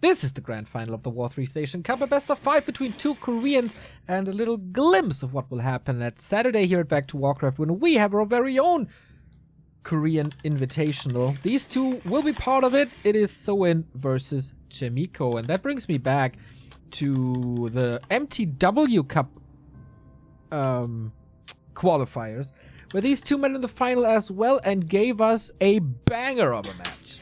This is the grand final of the War3Station Cup, a best of 5 between two Koreans, and a little glimpse of what will happen at Saturday here at Back to Warcraft when we have our very own Korean Invitational. These two will be part of it. It is Soin versus Chaemiko, and that brings me back to the MTW Cup qualifiers, where these two met in the final as well and gave us a banger of a match.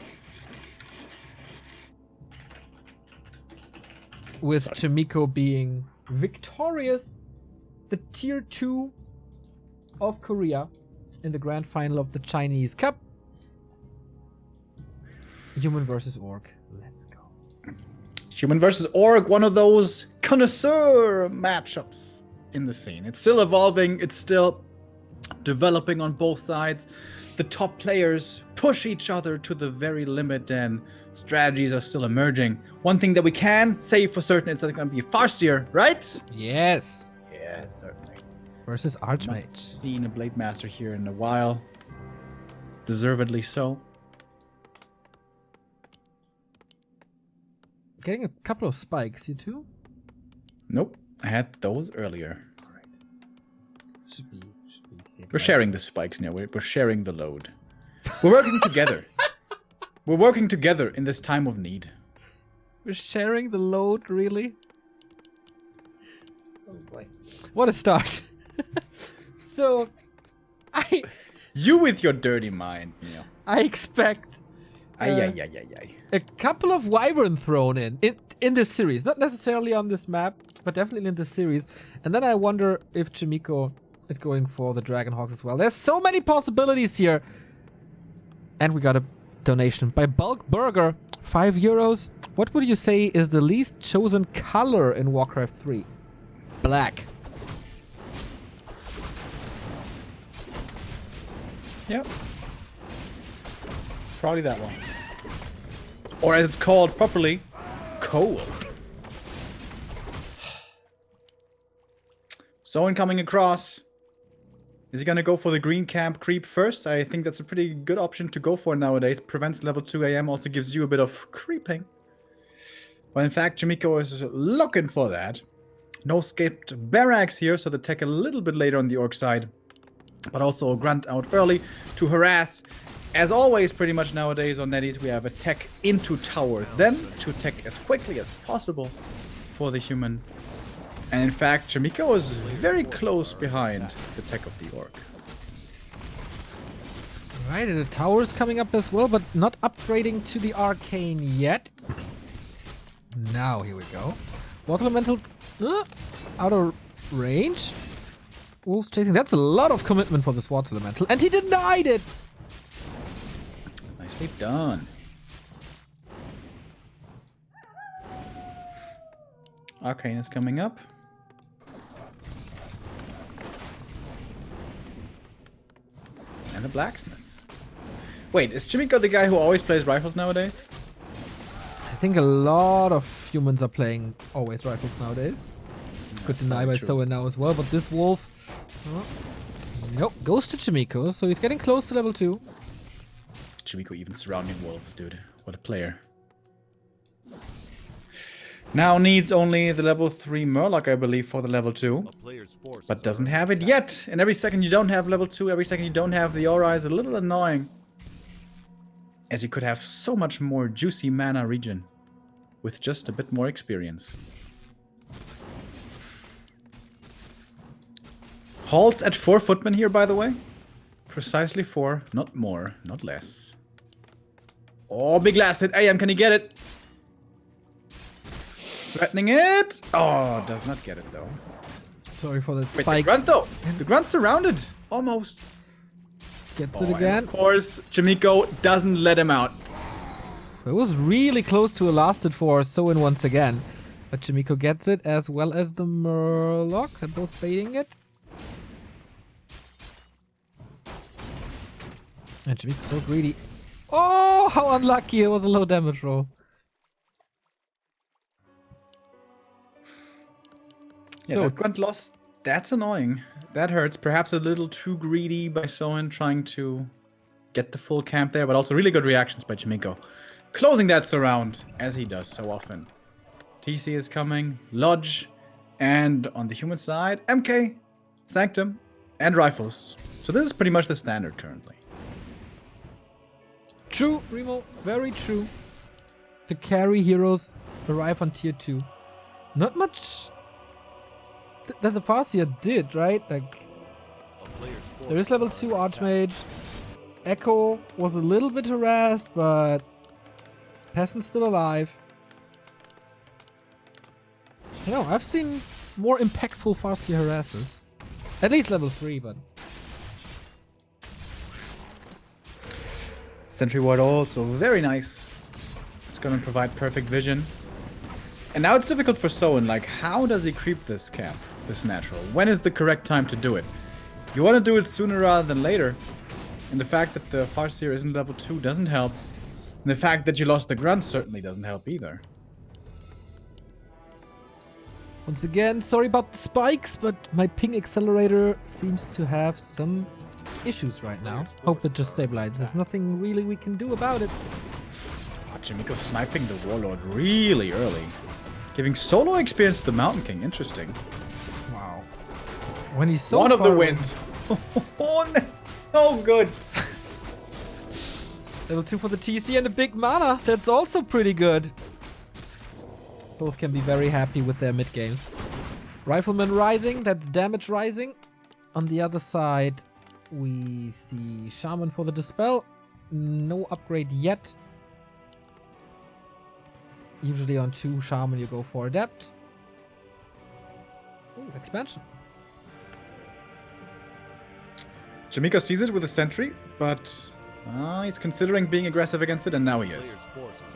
With Chaemiko being victorious, the tier 2 of Korea in the grand final of the Chinese Cup. Human versus Orc. Let's go. Human versus Orc, one of those connoisseur matchups in the scene. It's still evolving. It's still developing on both sides. The top players push each other to the very limit, and strategies are still emerging. One thing that we can say for certain is that it's going to be a Farseer, right? Yes. Yes, certainly. Versus Archmage. Seen a Blade Master here in a while. Deservedly so. Getting a couple of spikes, you two? Nope, I had those earlier. Alright. Should be We're sharing the spikes now. We're sharing the load. We're working together. We're working together in this time of need. We're sharing the load, really? Oh boy. What a start. So, You with your dirty mind, Neil. I expect a couple of Wyvern thrown in this series. Not necessarily on this map, but definitely in this series. And then I wonder if Chaemiko is going for the Dragonhawks as well. There's so many possibilities here. And we got a donation by Bulk Burger, €5. What would you say is the least chosen color in Warcraft 3? Black. Yep. Probably that one. Or as it's called properly, coal. Soin coming across. Is he going to go for the green camp creep first? I think that's a pretty good option to go for nowadays. Prevents level 2 AM, also gives you a bit of creeping. But in fact, Chaemiko is looking for that. No skipped barracks here, so the tech a little bit later on the orc side. But also a grunt out early to harass. As always, pretty much nowadays on Netties, we have a tech into tower, then to tech as quickly as possible for the human. And in fact, Chaemiko is very close behind the tech of the orc. Right, and the tower's coming up as well, but not upgrading to the arcane yet. Now, here we go. Water Elemental out of range. Wolf chasing. That's a lot of commitment for this Water Elemental. And he denied it! Nicely done. Arcane is coming up. And the blacksmith. Wait, is Chaemiko the guy who always plays rifles nowadays? I think a lot of humans are playing always rifles nowadays. Could deny by Soin now as well, but this wolf... Oh, nope, goes to Chaemiko, so he's getting close to level 2. Chaemiko even surrounding wolves, dude. What a player. Now needs only the level 3 Murloc, I believe, for the level 2. But doesn't have it yet. And every second you don't have level 2, every second you don't have the aura is a little annoying. As you could have so much more juicy mana regen with just a bit more experience. Halts at 4 footmen here, by the way. Precisely 4, not more, not less. Oh, big last hit. AM, can he get it? Threatening it. Oh, does not get it though. Sorry for that Wait, spike. the grunt though. The grunt's surrounded. Almost. Gets it again. And of course, Chaemiko doesn't let him out. It was really close to a lasted for Soin once again. But Chaemiko gets it as well as the Murloc. They're both baiting it. And Chaemiko's so greedy. Oh, how unlucky. It was a low damage roll. Yeah, so grunt lost. That's annoying. That hurts. Perhaps a little too greedy by Soin trying to get the full camp there, but also really good reactions by Chaemiko. closing that surround, as he does so often. TC is coming, Lodge, and on the human side, MK, Sanctum, and Rifles. So this is pretty much the standard currently. True, Remo, very true. The carry heroes arrive on tier 2. Not much that the Farseer did, right? Like, there is level 2 Archmage. Echo was a little bit harassed, but Peasant's still alive. You know, I've seen more impactful Farseer harassers. At least level 3, but... Sentry Ward also very nice. It's gonna provide perfect vision. And now it's difficult for Soin. Like, how does he creep this camp, this natural? When is the correct time to do it? You want to do it sooner rather than later. And the fact that the Farseer isn't level 2 doesn't help. And the fact that you lost the Grunt certainly doesn't help either. Once again, sorry about the spikes, but my ping accelerator seems to have some issues right now. Hope it just stabilizes. There's nothing really we can do about it. Oh, Chaemiko sniping the Warlord really early. Giving solo experience to the Mountain King. Interesting. Wow. When he's so One of the far wind. Oh, that's so good. Level 2 for the TC and a big mana. That's also pretty good. Both can be very happy with their mid games. Rifleman rising. That's damage rising. On the other side, we see Shaman for the Dispel. No upgrade yet. Usually on 2 Shaman you go for Adept. Ooh, expansion. Chaemiko sees it with a sentry, but he's considering being aggressive against it, and now he is.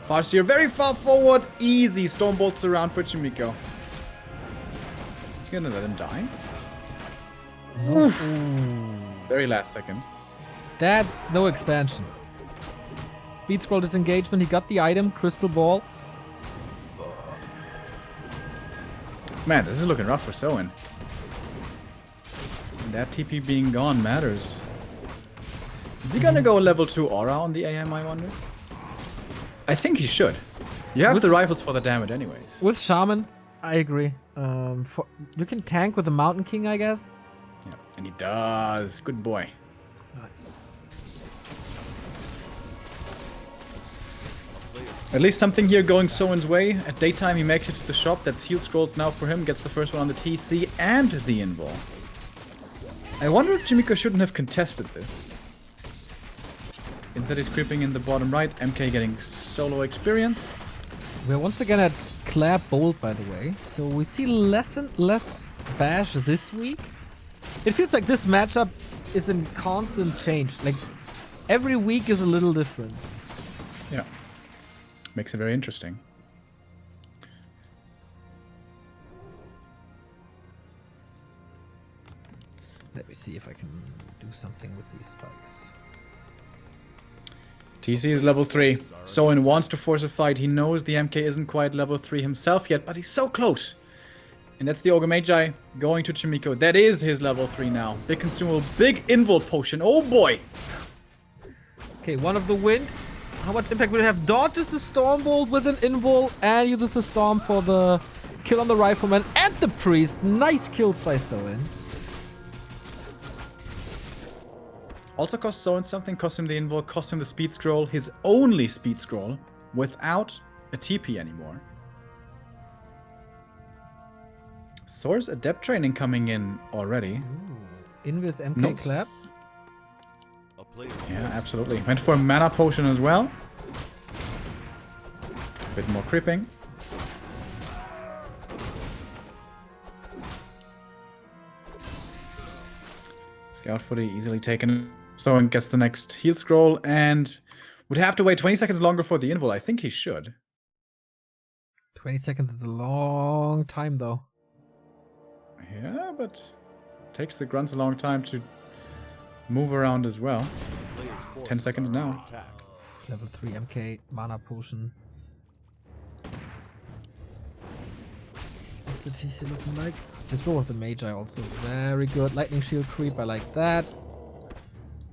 Farseer very far forward. Easy storm bolts around for Chaemiko. He's gonna let him die. Oof. Very last second. That's no expansion. Speed scroll disengagement. He got the item, Crystal Ball. Man, this is looking rough for Soin. And that TP being gone matters. Is he gonna go level 2 Aura on the AM, I wonder? I think he should. You have the rifles for the damage anyways. With Shaman, I agree. You can tank with the Mountain King, I guess. Yeah, and he does. Good boy. Nice. At least something here going Soin's way. At daytime, he makes it to the shop. That's heal scrolls now for him. Gets the first one on the TC and the invul. I wonder if Chaemiko shouldn't have contested this. Instead, he's creeping in the bottom right. MK getting solo experience. We're once again at Claire Bold, by the way. So we see less and less Bash this week. It feels like this matchup is in constant change. Like, every week is a little different. Yeah. Makes it very interesting. Let me see if I can do something with these spikes. TC is level 3. Soin wants to force a fight. He knows the MK isn't quite level 3 himself yet, but he's so close. And that's the Ogre Magi going to Chaemiko. That is his level 3 now. Big consumable, big invul potion. Oh boy! Okay, one of the wind. How much impact will it have? Dodges the Stormbolt with an invul and uses the Storm for the kill on the Rifleman and the Priest. Nice kills by Soin. Also cost Soin something, cost him the invul, cost him the speed scroll, his only speed scroll, without a TP anymore. Source Adept training coming in already. Ooh. Invis MK Clap. Yeah, absolutely. Went for a mana potion as well. A bit more creeping. Scout footy easily taken. Soin gets the next heal scroll and would have to wait 20 seconds longer for the invul. I think he should. 20 seconds is a long time, though. Yeah, but takes the grunts a long time to move around as well. 10 seconds now. Level 3 MK, mana potion. What's the TC looking like? This roll with the Magi also very good. Lightning shield creep, I like that.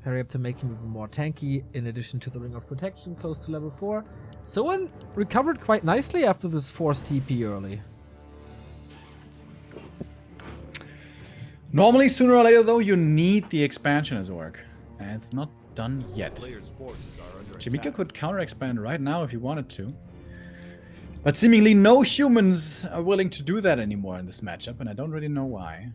Parry up to make him even more tanky, in addition to the Ring of Protection, close to level 4. Soin recovered quite nicely after this forced TP early. Normally, sooner or later, though, you need the expansion as orc. And it's not done yet. Chaemiko could counter-expand right now if he wanted to. But seemingly no humans are willing to do that anymore in this matchup, and I don't really know why.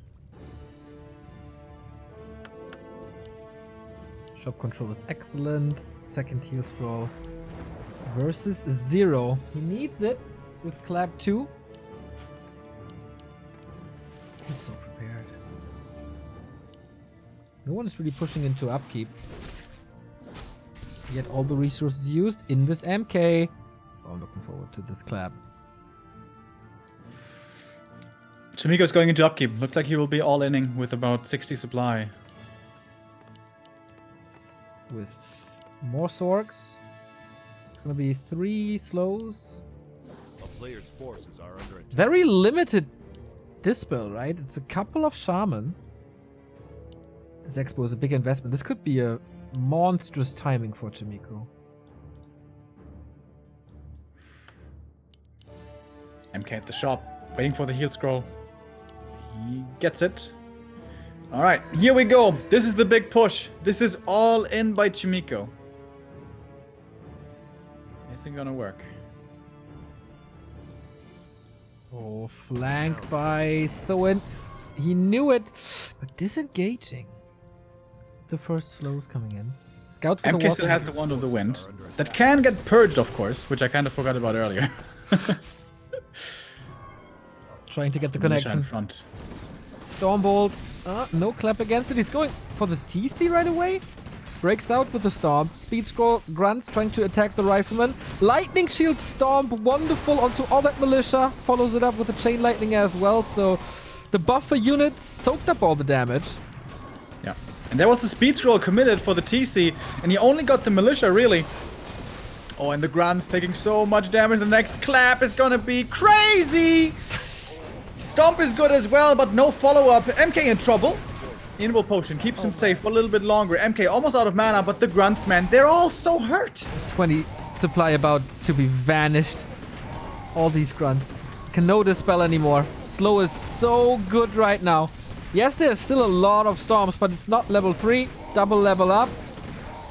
Shop control is excellent. Second heal scroll. Versus 0. He needs it with Clap 2. He's so prepared. No one is really pushing into upkeep. Yet all the resources used in this MK. Oh, I'm looking forward to this Clap. Chaemiko's going into upkeep. Looks like he will be all-inning with about 60 supply. With more Sorks. It's gonna be 3 slows. A player's forces are under attack. Very limited dispel, right? It's a couple of Shaman. This expo is a big investment. This could be a monstrous timing for Chaemiko. MK at the shop, waiting for the heal scroll. He gets it. Alright, here we go. This is the big push. This is all in by Chaemiko. Isn't gonna work. Oh, flanked by Soin. He knew it, but disengaging. The first slows coming in. Scouts for the MK still has the Wand of the Wind. That can get purged, of course, which I kind of forgot about earlier. Trying to get the Militia connection. in front. Stormbolt. No clap against it. He's going for this TC right away. Breaks out with the Stomp. Speed Scroll. Grunts trying to attack the Rifleman. Lightning Shield Stomp. Wonderful onto all that Militia. Follows it up with the Chain Lightning as well. So the buffer units soaked up all the damage. Yeah. And there was the Speed Scroll committed for the TC. And he only got the Militia, really. Oh, and the Grunts taking so much damage. The next clap is gonna be crazy! Stomp is good as well, but no follow-up. MK in trouble. Invul Potion keeps him safe for a little bit longer. MK almost out of mana, but the Grunts, man, they're all so hurt. 20 supply about to be vanished. All these Grunts can no dispel anymore. Slow is so good right now. Yes, there's still a lot of Storms, but it's not level 3. Double level up.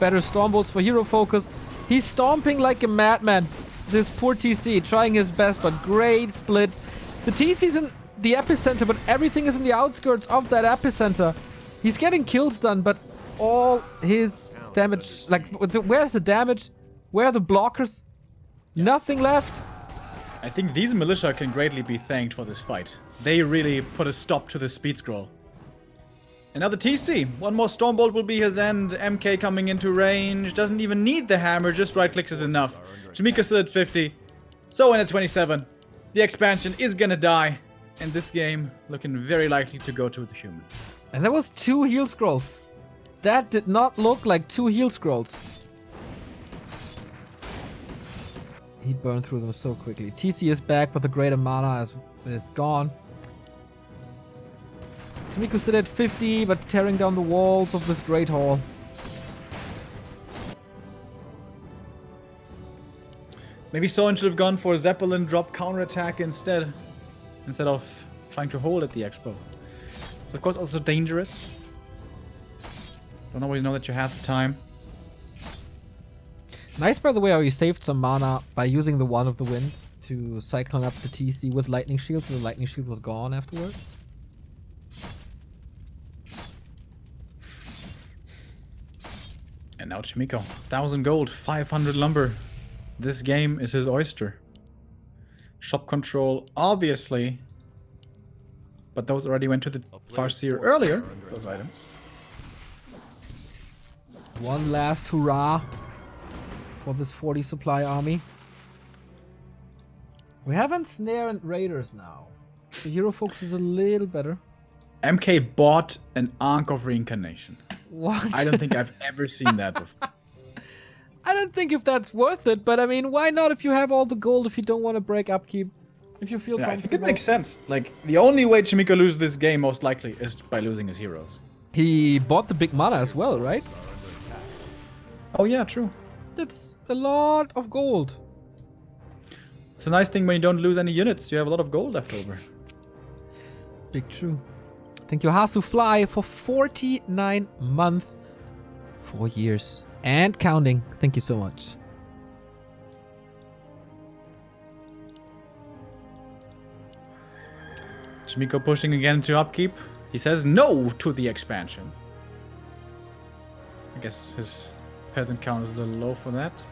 Better Stormbolts for hero focus. He's stomping like a madman. This poor TC trying his best, but great split. The TC's in the epicenter, but everything is in the outskirts of that epicenter. He's getting kills done, but all his damage... Like, where's the damage? Where are the blockers? Yeah. Nothing left. I think these Militia can greatly be thanked for this fight. They really put a stop to the Speed Scroll. Another TC. One more Stormbolt will be his end. MK coming into range. Doesn't even need the hammer. Just right-clicks is enough. Chaemiko still at 50. Soin at 27. The expansion is gonna die. And this game looking very likely to go to the human. And there was 2 heal scrolls. That did not look like 2 heal scrolls. He burned through them so quickly. TC is back, but the greater mana is gone. Chaemiko still at 50, but tearing down the walls of this great hall. Maybe Soin should have gone for a Zeppelin drop counterattack instead of trying to hold at the expo. It's of course also dangerous. Don't always know that you have the time. Nice, by the way, how you saved some mana by using the Wand of the Wind to cyclone up the TC with Lightning Shield, so the Lightning Shield was gone afterwards. And now Chaemiko. 1,000 gold, 500 lumber. This game is his oyster. Shop control, obviously. But those already went to the Farseer earlier, those items. One last hurrah for this 40 supply army. We have Ensnare and Raiders now. The hero focus is a little better. MK bought an Ankh of Reincarnation. What? I don't think I've ever seen that before. I don't think if that's worth it, but I mean, why not if you have all the gold, if you don't want to break upkeep, if you feel comfortable? I think it makes sense. Like, the only way Chaemiko loses this game, most likely, is by losing his heroes. He bought the big mana as well, right? Oh yeah, true. That's a lot of gold. It's a nice thing when you don't lose any units. You have a lot of gold left over. Big true. Thank you, Hasu Fly, for 49 months, 4 years, and counting. Thank you so much. Chaemiko pushing again to upkeep. He says no to the expansion. I guess his peasant count is a little low for that.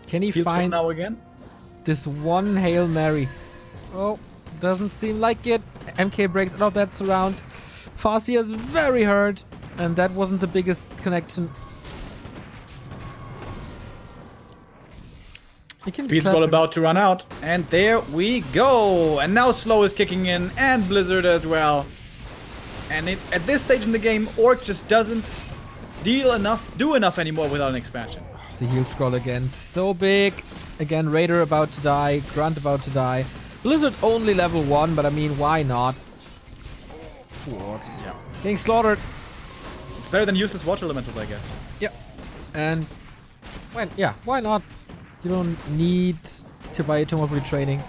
Can he Fields find now again? this one Hail Mary? Oh, doesn't seem like it. MK breaks out of that surround. Farsia is very hurt, and that wasn't the biggest connection. Speed scroll about to run out, and there we go. And now Slow is kicking in, and Blizzard as well. And at this stage in the game, Orc just doesn't do enough anymore without an expansion. The heal scroll again, so big. Again, Raider about to die, Grunt about to die. Blizzard only level 1, but I mean, why not? Orcs. Yeah. Getting slaughtered. It's better than useless water elementals, I guess. Yep. And why not? You don't need to buy a Tome of Retraining.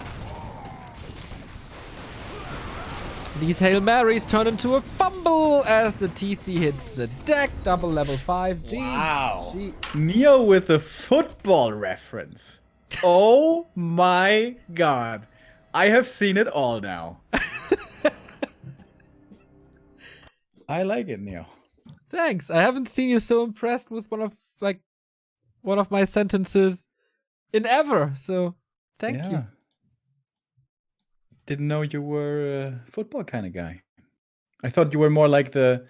These Hail Marys turn into a fumble as the TC hits the deck. Double level 5. G. Wow. G. Neo with a football reference. Oh my god. I have seen it all now. I like it, Neo. Thanks. I haven't seen you so impressed with one of my sentences in ever. So, thank you. Didn't know you were a football kind of guy. I thought you were more like the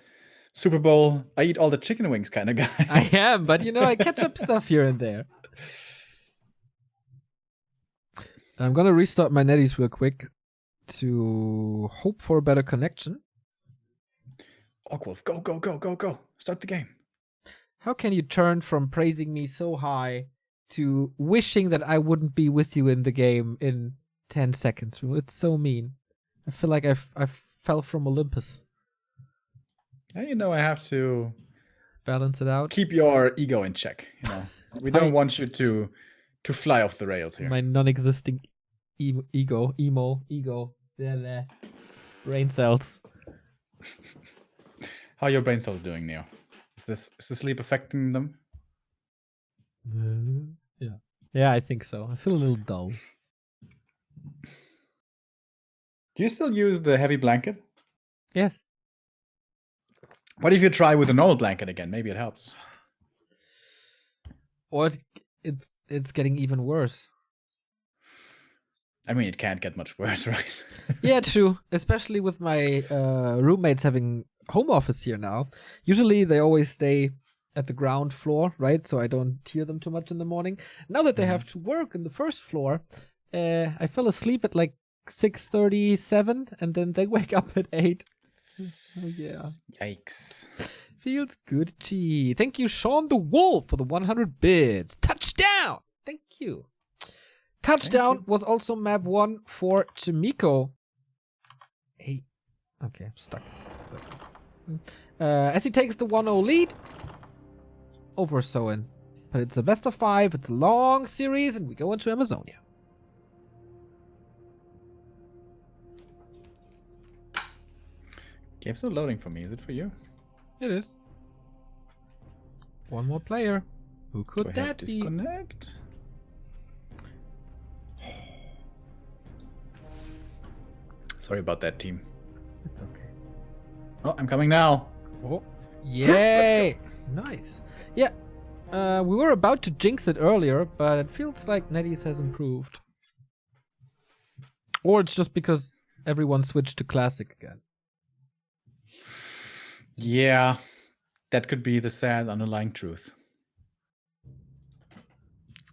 Super Bowl, I eat all the chicken wings kind of guy. I am, but I catch up stuff here and there. I'm gonna restart my netties real quick to hope for a better connection. Orkwolf, go, go, go, go, go. Start the game. How can you turn from praising me so high to wishing that I wouldn't be with you in the game in 10 seconds? It's so mean. I feel like I fell from Olympus. Now I have to balance it out. Keep your ego in check. We don't want you to fly off the rails here. My non-existing ego, there, brain cells. How are your brain cells doing, Neo? Is the sleep affecting them? Yeah, I think so. I feel a little dull. Do you still use the heavy blanket? Yes. What if you try with a normal blanket again? Maybe it helps. Or it's getting even worse. I mean, it can't get much worse, right? Yeah, true. Especially with my roommates having home office here now. Usually they always stay at the ground floor, right? So I don't hear them too much in the morning. Now that they have to work in the first floor, I fell asleep at like 6:37 and then they wake up at 8. Oh yeah. Yikes. Feels good. Gee. Thank you, Sean the Wolf, for the 100 bits. Touchdown! Thank you. Touchdown was also map 1 for Chaemiko. Hey. Okay, I'm stuck. As he takes the 1-0 lead over Soin. But it's a best of 5, it's a long series, and we go into Amazonia. Game's not loading for me. Is it for you? It is. One more player. Who could that be? Disconnect. Sorry about that, team. It's okay. Oh, I'm coming now. Oh, yay! Nice. Yeah, we were about to jinx it earlier, but it feels like NetEase has improved. Or it's just because everyone switched to Classic again. Yeah, that could be the sad underlying truth.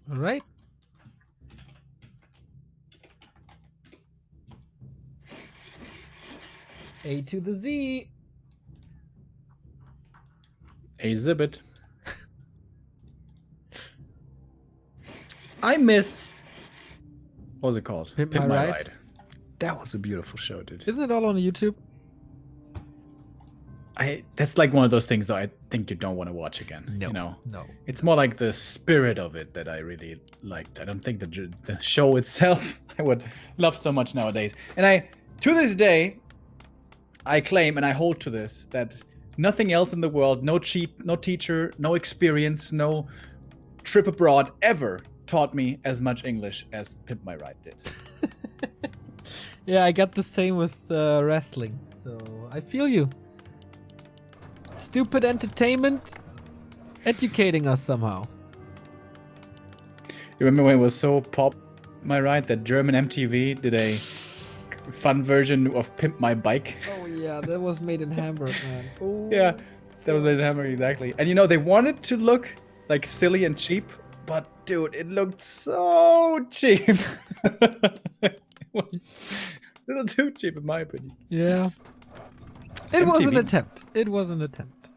All right. A to the Z. Exhibit. I miss. What was it called? Pimp My Ride. That was a beautiful show, dude. Isn't it all on YouTube? That's like one of those things that I think you don't want to watch again. No, You know, no. it's more like the spirit of it that I really liked. I don't think the show itself I would love so much nowadays. And to this day, I claim and I hold to this that nothing else in the world, no teacher, no experience, no trip abroad ever taught me as much English as Pimp My Ride did. Yeah, I got the same with wrestling, so I feel you. Stupid entertainment educating us somehow. You remember when it was so pop, my ride, that German MTV did a fun version of Pimp My Bike? Oh yeah, that was made in Hamburg, man. Oh. Yeah, that was made in Hamburg, exactly. And you know, they wanted to look like silly and cheap, but dude, it looked so cheap. It was a little too cheap in my opinion. Yeah. It was an MTV. attempt. It was an attempt.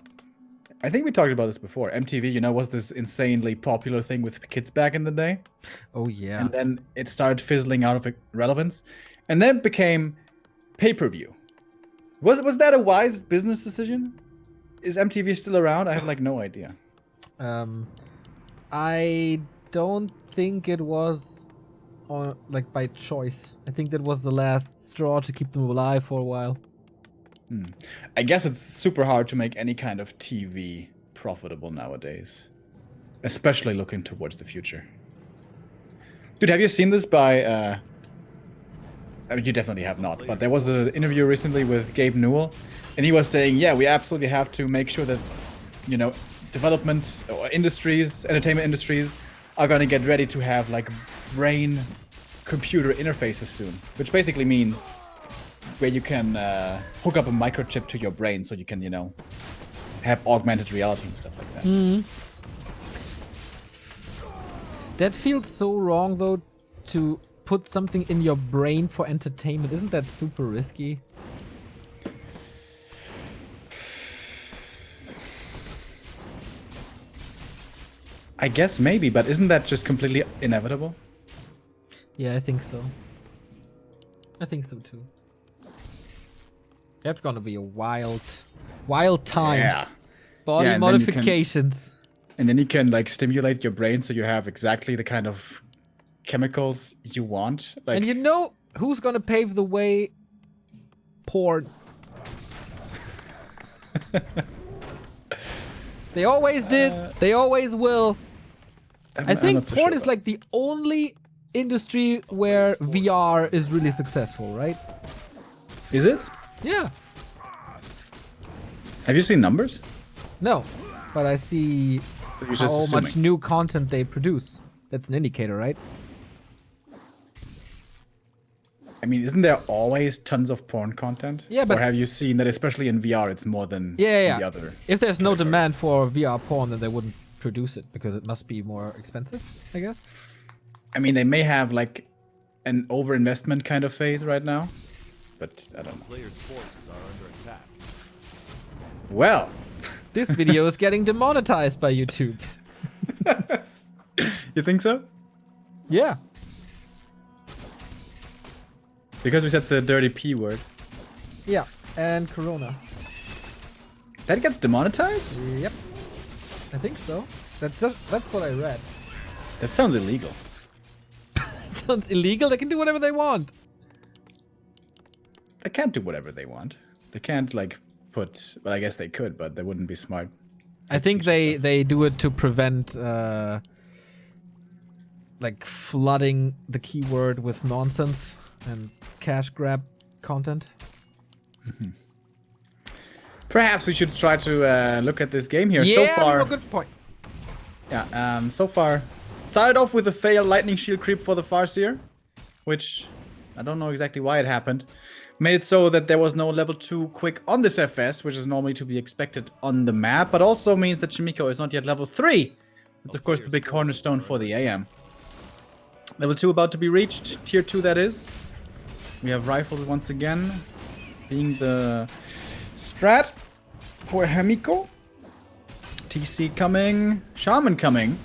I think we talked about this before. MTV, you know, was this insanely popular thing with kids back in the day. Oh yeah. And then it started fizzling out of relevance. And then it became pay-per-view. Was that a wise business decision? Is MTV still around? I have like no idea. I don't think it was like by choice. I think that was the last straw to keep them alive for a while. I guess it's super hard to make any kind of TV profitable nowadays. Especially looking towards the future. Dude, have you seen this by... I mean, you definitely have not, but there was an interview recently with Gabe Newell, and he was saying, yeah, we absolutely have to make sure that, you know, development or industries, entertainment industries, are going to get ready to have, like, brain-computer interfaces soon. Which basically means where you can hook up a microchip to your brain so you can, you know, have augmented reality and stuff like that. Mm. That feels so wrong, though, to put something in your brain for entertainment. Isn't that super risky? I guess maybe, but isn't that just completely inevitable? Yeah, I think so. I think so too. That's gonna be a wild times. Yeah. Body Yeah, and then you can- modifications. And then you can like stimulate your brain so you have exactly the kind of chemicals you want. Like, And you know who's gonna pave the way? Porn. They always did. They always will. I I'm think not so porn sure is like the only industry where VR is really successful, right? Is it? Yeah. Have you seen numbers? No, but I see So you're just how assuming. much new content they produce. That's an indicator, right? I mean, isn't there always tons of porn content? Yeah, but- Or have you seen that, especially in VR, it's more than Yeah. the other? If there's no category? demand for VR porn, then they wouldn't produce it because it must be more expensive, I guess. I mean, they may have like an overinvestment kind of phase right now, but I don't know. Players' forces are under attack. Well, This video is getting demonetized by YouTube. you think so? Yeah. Because we said the dirty P word. Yeah. And Corona. That gets demonetized? Yep. I think so. That's what I read. That sounds illegal. Sounds illegal. They can do whatever they want. They can't do whatever they want. They can't like put. Well, I guess they could, but they wouldn't be smart. I think they do it to prevent like flooding the keyword with nonsense and cash grab content. Perhaps we should try to look at this game here. Yeah, so far, good point. yeah. So far, started off with a failed lightning shield creep for the Farseer, which I don't know exactly why it happened. Made it so that there was no level 2 quick on this FS, which is normally to be expected on the map, but also means that Chaemiko is not yet level 3. It's of course the big cornerstone for the AM. Level 2 about to be reached, tier 2 that is. We have rifles once again, being the strat for Chaemiko. TC coming, Shaman coming.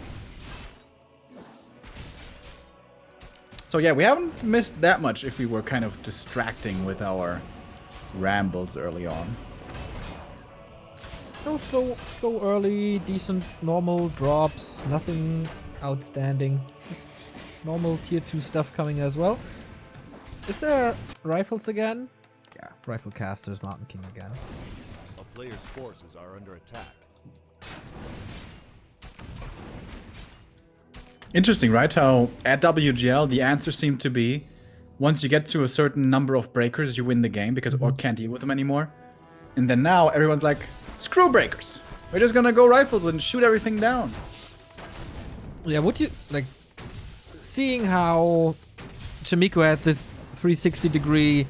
So yeah, we haven't missed that much if we were kind of distracting with our rambles early on. No, slow early, decent, normal drops, nothing outstanding. Just normal tier 2 stuff coming as well. Is there rifles again? Yeah, rifle casters, Mountain King again. A player's forces are under attack. Interesting, right? How at WGL the answer seemed to be once you get to a certain number of breakers, you win the game because Orc can't deal with them anymore. And then now everyone's like, screw breakers. We're just gonna go rifles and shoot everything down. Yeah, would you like seeing how Chaemiko had this 360-degree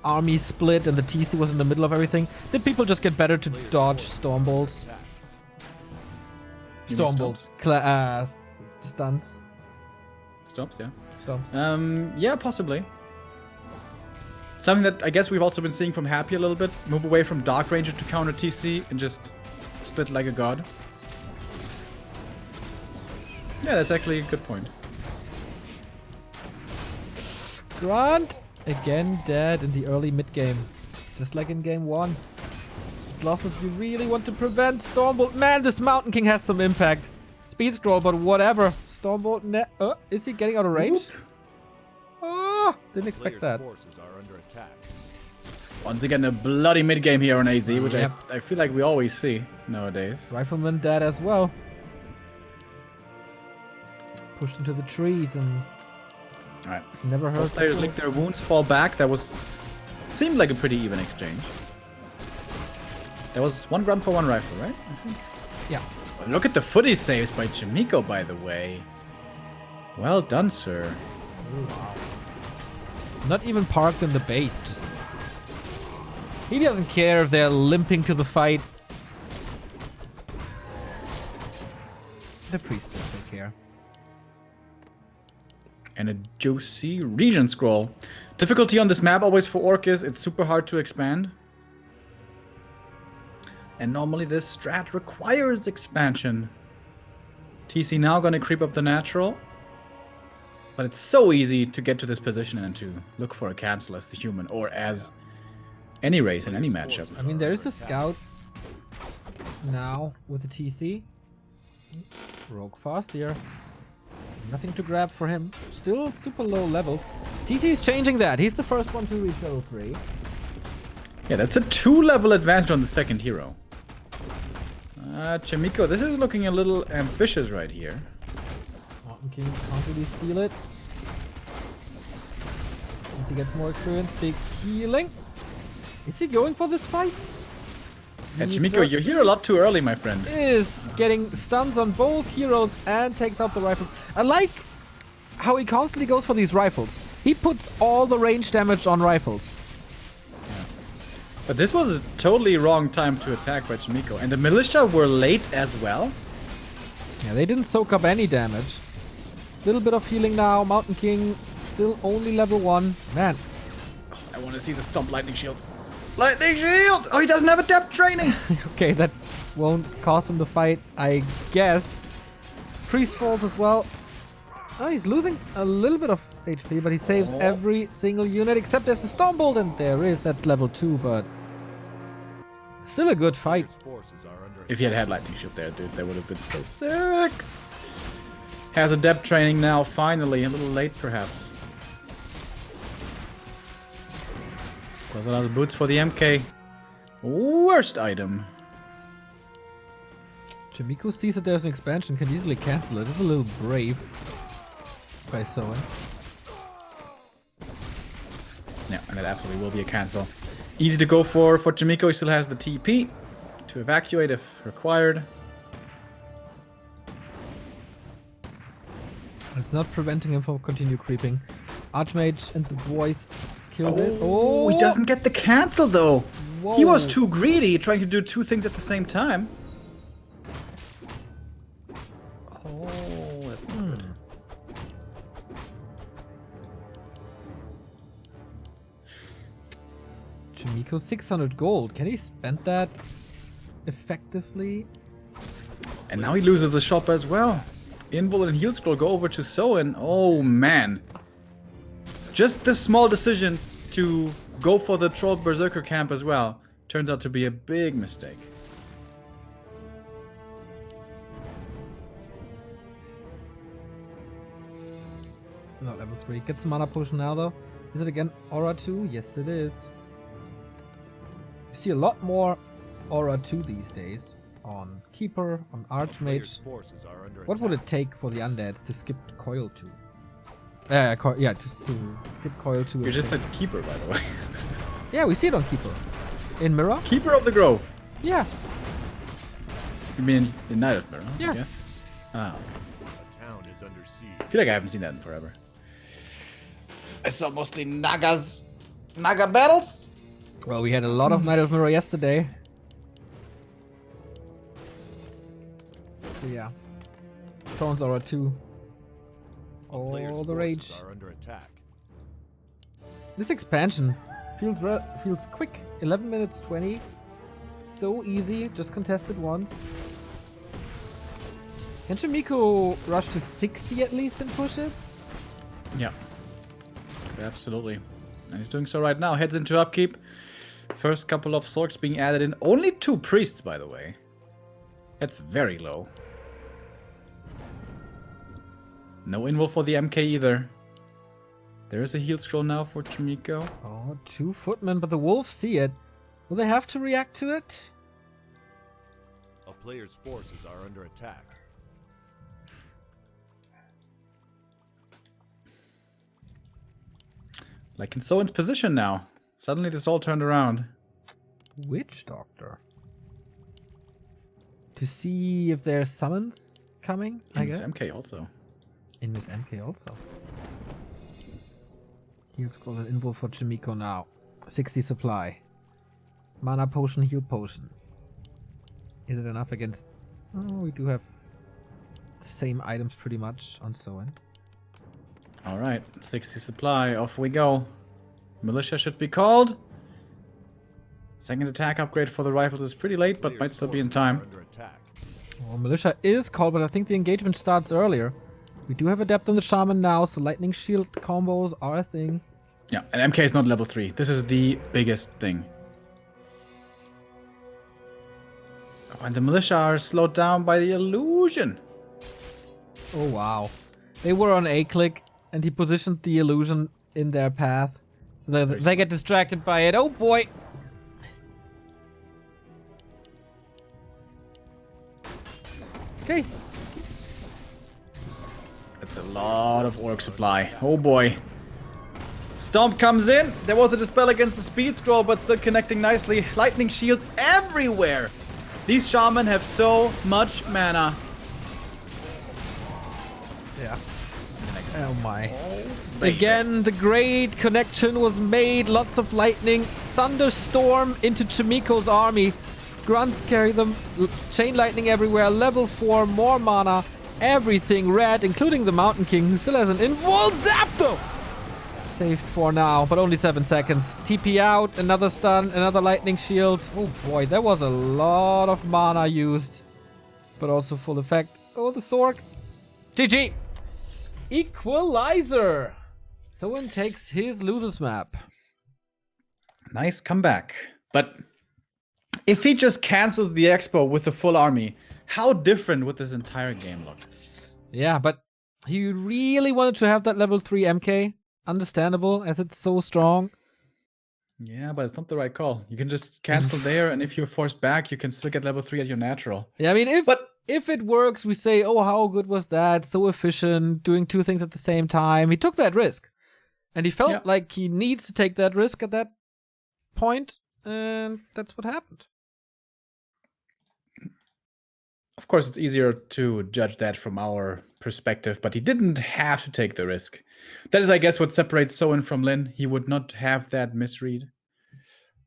army split and the TC was in the middle of everything? Did people just get better to dodge storm bolts? You mean Storm bolts. Stunts. Stops, yeah. Stomps. Yeah, possibly. Something that I guess we've also been seeing from Happy a little bit. Move away from Dark Ranger to counter TC and just split like a god. Yeah, that's actually a good point. Grant! Again dead in the early mid-game. Just like in game 1. It's losses you really want to prevent. Stormbolt. Man, this Mountain King has some impact. Speed scroll, but whatever. Stormbolt. Is he getting out of range? Oh, didn't expect that. Forces are under attack. Once again, a bloody mid-game here on AZ, which I feel like we always see nowadays. Rifleman dead as well. Pushed into the trees and Alright. never heard. Both players lick their wounds, fall back. That seemed like a pretty even exchange. That was 1 grunt for 1 rifle, right? I think. Yeah. Oh, look at the footy saves by Chaemiko, by the way. Well done, sir. Wow. Not even parked in the base. Just he doesn't care if they're limping to the fight. The priest will take care. And a juicy region scroll. Difficulty on this map always for Orc is it's super hard to expand. And normally this strat requires expansion. TC now gonna creep up the natural. But it's so easy to get to this position and to look for a cancel as the human or as any race in any matchup. I mean, there is a scout now with the TC. Rogue fast here. Nothing to grab for him. Still super low levels. TC is changing that. He's the first one to reach level 3. Yeah, that's a 2-level advantage on the second hero. Chaemiko, this is looking a little ambitious right here. Mountain King can't really steal it. As he gets more experience, big healing. Is he going for this fight? Yeah, Chaemiko, you're here a lot too early, my friend. Is getting stuns on both heroes and takes out the rifles. I like how he constantly goes for these rifles. He puts all the range damage on rifles. Yeah. But this was a totally wrong time to attack by Chaemiko. And the militia were late as well. Yeah, they didn't soak up any damage. Little bit of healing now. Mountain King still only level 1. Man. Oh, I want to see the Stomp Lightning Shield. Lightning Shield! Oh, he doesn't have a depth training! Okay, that won't cause him to fight, I guess. Priest falls as well. Oh, he's losing a little bit of HP, but he saves every single unit except there's a Stormbolt, and there is. That's level 2, but still a good fight. If he had had Lightning Shield there, dude, that would have been so sick. Has a depth training now, finally. A little late, perhaps. $12 boots for the MK. Worst item. Chaemiko sees that there's an expansion, can easily cancel it. It's a little brave by Soin. Yeah, and that absolutely will be a cancel. Easy to go for Chaemiko. He still has the TP to evacuate if required. It's not preventing him from continue creeping. Archmage and the boys killed it. Oh, he doesn't get the cancel though. Whoa. He was too greedy, trying to do 2 things at the same time. Oh, that's not good. Chaemiko 600 gold. Can he spend that effectively? And now he loses the shop as well. Invul and Heal Scroll go over to Soin. Oh man. Just this small decision to go for the Troll Berserker camp as well turns out to be a big mistake. not level 3. Gets mana potion now though. Is it again Aura 2? Yes it is. You see a lot more Aura 2 these days. On Keeper, on Archmage. What would it take for the undeads to skip Coil 2? Yeah, just to skip Coil 2. You just said Keeper, by the way. Yeah, we see it on Keeper. In Mirror? Keeper of the Grove. Yeah. You mean in Night of Mirror? Yeah. Yes. Ah. A town is under siege. I feel like I haven't seen that in forever. I saw mostly Naga battles. Well, we had a lot of Night of Mirror yesterday. So yeah. Thrones Aura 2. All the rage. Are under attack. This expansion feels quick. 11 minutes 20. So easy, just contested once. Can Chaemiko rush to 60 at least and push it? Yeah. Absolutely. And he's doing so right now. Heads into upkeep. First couple of Sorks being added in. Only 2 priests, by the way. That's very low. No invul for the MK either. There is a heal scroll now for Chaemiko. Oh, 2 footmen, but the wolves see it. Will they have to react to it? A player's forces are under attack. Like in Soin's position now. Suddenly this all turned around. Witch Doctor. To see if there's summons coming, I guess. MK also. In Miss MK also. Heal scroll and invul for Chaemiko now. 60 supply. Mana potion, heal potion. Is it enough against... Oh, we do have the same items pretty much on Soin. Alright, 60 supply, off we go. Militia should be called. Second attack upgrade for the rifles is pretty late, but might still be in time. Well, Militia is called, but I think the engagement starts earlier. We do have Adept on the Shaman now, so Lightning Shield combos are a thing. Yeah, and MK is not level 3. This is the biggest thing. Oh, and the Militia are slowed down by the illusion. Oh, wow. They were on A-click, and he positioned the illusion in their path. So they get distracted by it. Oh, boy! Okay. That's a lot of orc supply. Oh, boy. Stomp comes in. There was a dispel against the speed scroll, but still connecting nicely. Lightning shields everywhere. These shaman have so much mana. Yeah. Oh my. Again, the great connection was made. Lots of lightning. Thunderstorm into Chaemiko's army. Grunts carry them. Chain lightning everywhere. Level 4. More mana. Everything red, including the Mountain King, who still has an invul zap though. Saved for now, but only 7 seconds. TP out. Another stun. Another lightning shield. Oh boy, there was a lot of mana used. But also full effect. Oh, the Sork. GG. Equalizer. Soin takes his losers map. Nice comeback. But if he just cancels the expo with the full army, how different would this entire game look? Yeah, but he really wanted to have that level 3 MK. Understandable, as it's so strong. Yeah, but it's not the right call. You can just cancel there, and if you're forced back, you can still get level 3 at your natural. Yeah, I mean, if it works, we say, oh, how good was that? So efficient, doing 2 things at the same time. He took that risk. And he felt like he needs to take that risk at that point, and that's what happened. Of course, it's easier to judge that from our perspective, but he didn't have to take the risk. That is, I guess, what separates Soin from Lin. He would not have that misread,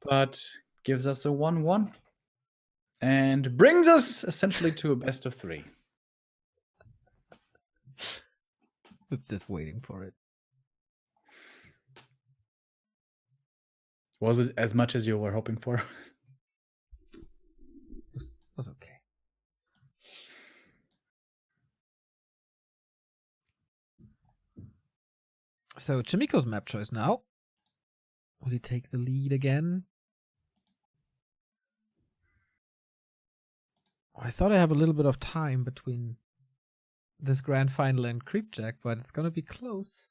but gives us a 1-1 and brings us essentially to a best of 3. Was just waiting for it. Was it as much as you were hoping for? It was okay. So, Chaemiko's map choice now. Will he take the lead again? I thought I have a little bit of time between this grand final and Creepjack, but it's gonna be close.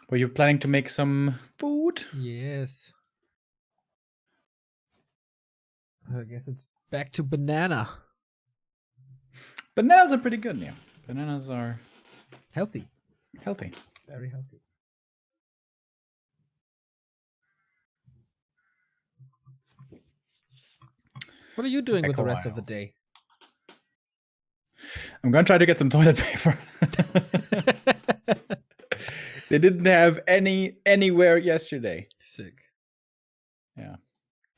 Were you planning to make some food? Yes. I guess it's back to banana. Bananas are pretty good, yeah. Bananas are Healthy. healthy. Very healthy. What are you doing with the rest of the day? I'm gonna try to get some toilet paper. They didn't have any anywhere yesterday. Sick. Yeah.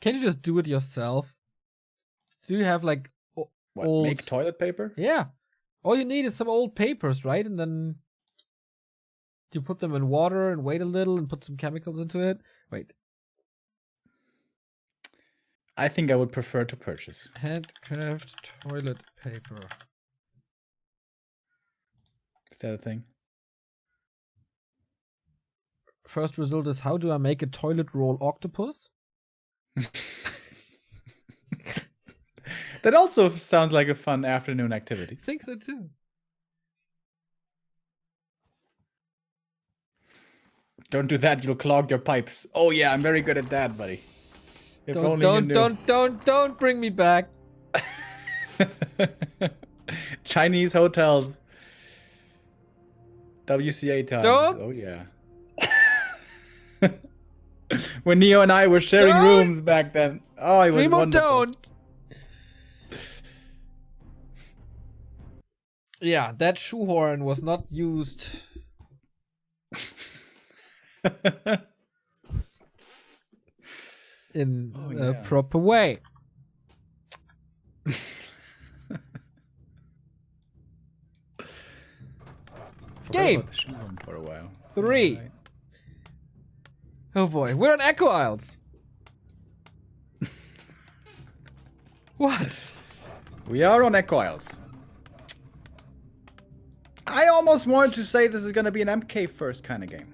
Can't you just do it yourself? Do you have like What, old... make toilet paper? Yeah. All you need is some old papers, right? And then you put them in water and wait a little and put some chemicals into it. Wait. I think I would prefer to purchase. Handcraft toilet paper. Is that a thing? First result is, how do I make a toilet roll octopus? That also sounds like a fun afternoon activity. I think so too. Don't do that, you'll clog your pipes. Oh yeah, I'm very good at that, buddy. If only you knew. Don't bring me back. Chinese hotels. WCA times. Don't. Oh yeah. When Neo and I were sharing rooms back then. Oh, it was Remo, wonderful. don't. Yeah, that shoehorn was not used. In a proper way. Game for a while. 3. Right. Oh boy, we're on Echo Isles. What? We are on Echo Isles. I almost wanted to say this is going to be an MK first kind of game.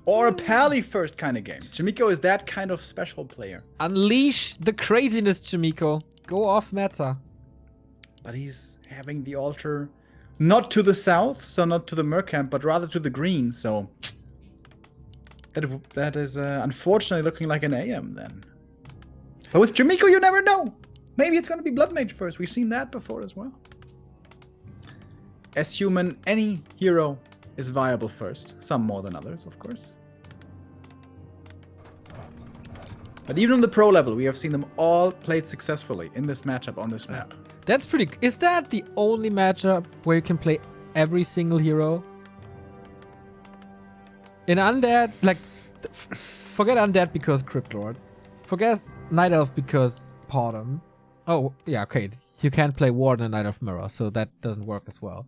Or a Pally first kind of game. Chaemiko is that kind of special player. Unleash the craziness, Chaemiko. Go off meta. But he's having the altar not to the south, so not to the Mercamp, but rather to the green, so... That is unfortunately looking like an AM then. But with Chaemiko, you never know. Maybe it's going to be Blood Mage first. We've seen that before as well. As human, any hero is viable first. Some more than others, of course. But even on the pro level, we have seen them all played successfully in this matchup on this map. That's pretty... Is that the only matchup where you can play every single hero? In Undead, like... Forget Undead because Crypt Lord. Forget Night Elf because Podem. Oh, yeah, okay. You can't play Warden and Night Elf Mirror, so that doesn't work as well.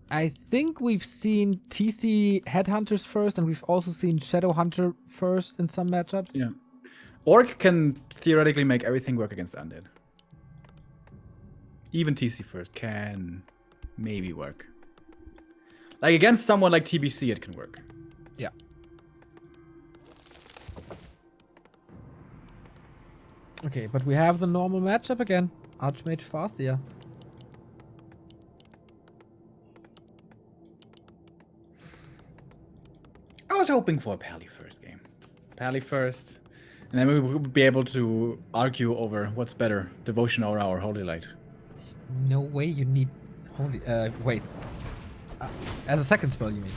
I think we've seen TC Headhunters first, and we've also seen Shadowhunter first in some matchups. Yeah. Orc can theoretically make everything work against Undead. Even TC first can maybe work. Like against someone like TBC, it can work. Yeah. Okay, but we have the normal matchup again. Archmage Farseer. I was hoping for a Pally first game. Pally first. And then we would be able to argue over what's better, Devotion or our Holy Light. No way you need Holy... wait. As a second spell, you mean?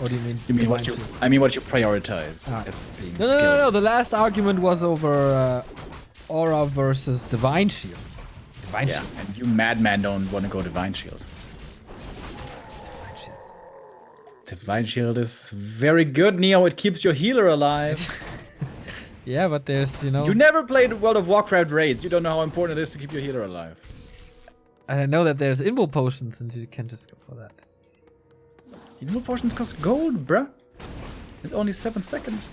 Or do you mean... You mean what you... I mean what you prioritize as being skilled. No. The last argument was over Aura versus Divine Shield. Divine Shield. And you madman don't want to go Divine Shield. Divine Shield is very good, Neo. It keeps your healer alive. Yeah, but there's, you know... You never played World of Warcraft raids. You don't know how important it is to keep your healer alive. And I know that there's Invo Potions, and you can just go for that. Invo Potions cost gold, bruh. It's only 7 seconds.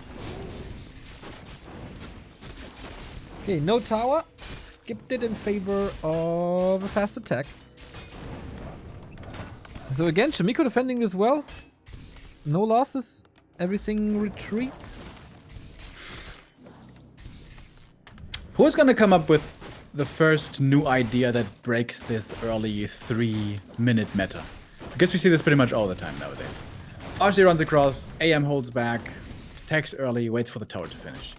Okay, no tower. Skipped it in favor of a fast attack. So again, Chaemiko defending this well. No losses. Everything retreats. Who's gonna come up with the first new idea that breaks this early 3-minute meta? Because we see this pretty much all the time nowadays. RC runs across, AM holds back, attacks early, waits for the tower to finish.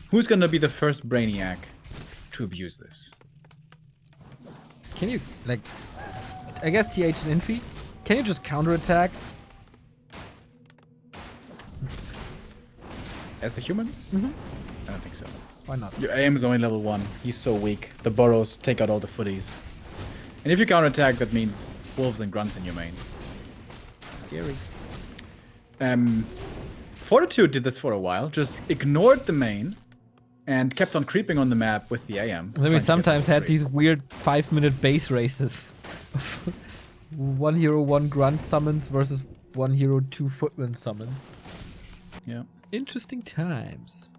Who's gonna be the first brainiac to abuse this? Can you, like, I guess TH and Infi? Can you just counterattack? As the human? Mm-hmm. I don't think so. Why not? Your AM is only level 1. He's so weak. The burrows take out all the footies. And if you counterattack, that means wolves and grunts in your main. Scary. Fortitude did this for a while. Just ignored the main and kept on creeping on the map with the AM. Then we sometimes had these weird 5-minute base races. 1 hero, 1 grunt summons versus 1 hero, 2 footman summon. Yeah. Interesting times.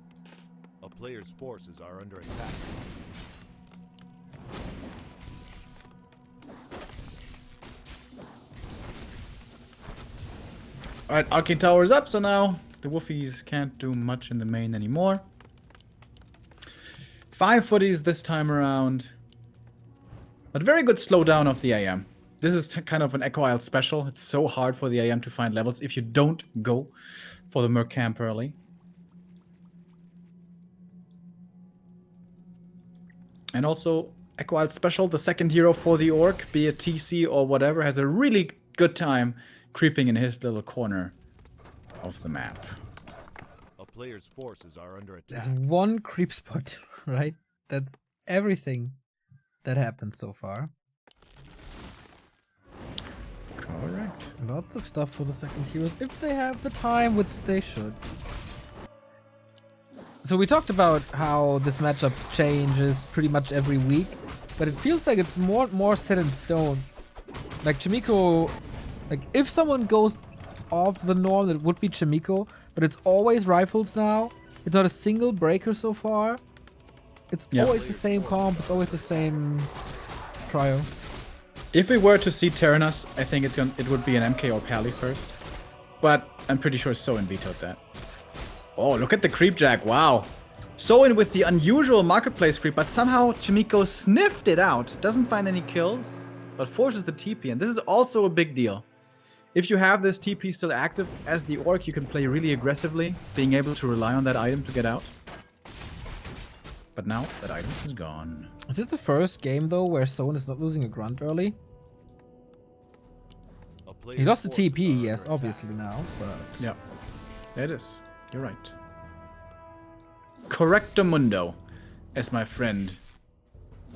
A player's forces are under attack. Alright, Arcane Tower is up, so now the Wolfies can't do much in the main anymore. 5 footies this time around. But very good slowdown of the AM. This is kind of an Echo Isle special. It's so hard for the AM to find levels if you don't go for the Merc camp early. And also, Echo Isle special, the second hero for the Orc, be it TC or whatever, has a really good time creeping in his little corner of the map. A player's forces are under attack. There's 1 creep spot, right? That's everything that happened so far. Correct. Lots of stuff for the second heroes if they have the time, which they should. So we talked about how this matchup changes pretty much every week, but it feels like it's more and more set in stone. Like Chaemiko, like if someone goes off the norm, it would be Chaemiko, but it's always rifles now. It's not a single breaker so far. It's always the same comp, it's always the same trio. If we were to see Terranos, I think it would be an MK or Pally first. But I'm pretty sure Soin vetoed that. Oh, look at the creep jack, wow. Soin with the unusual marketplace creep, but somehow Chaemiko sniffed it out. Doesn't find any kills, but forces the TP. And this is also a big deal. If you have this TP still active, as the Orc, you can play really aggressively, being able to rely on that item to get out. But now, that item is gone. Is this the first game, though, where Soin is not losing a grunt early? He lost the TP, yes, obviously now, but... Yeah, it is. You're right. Correctamundo, as my friend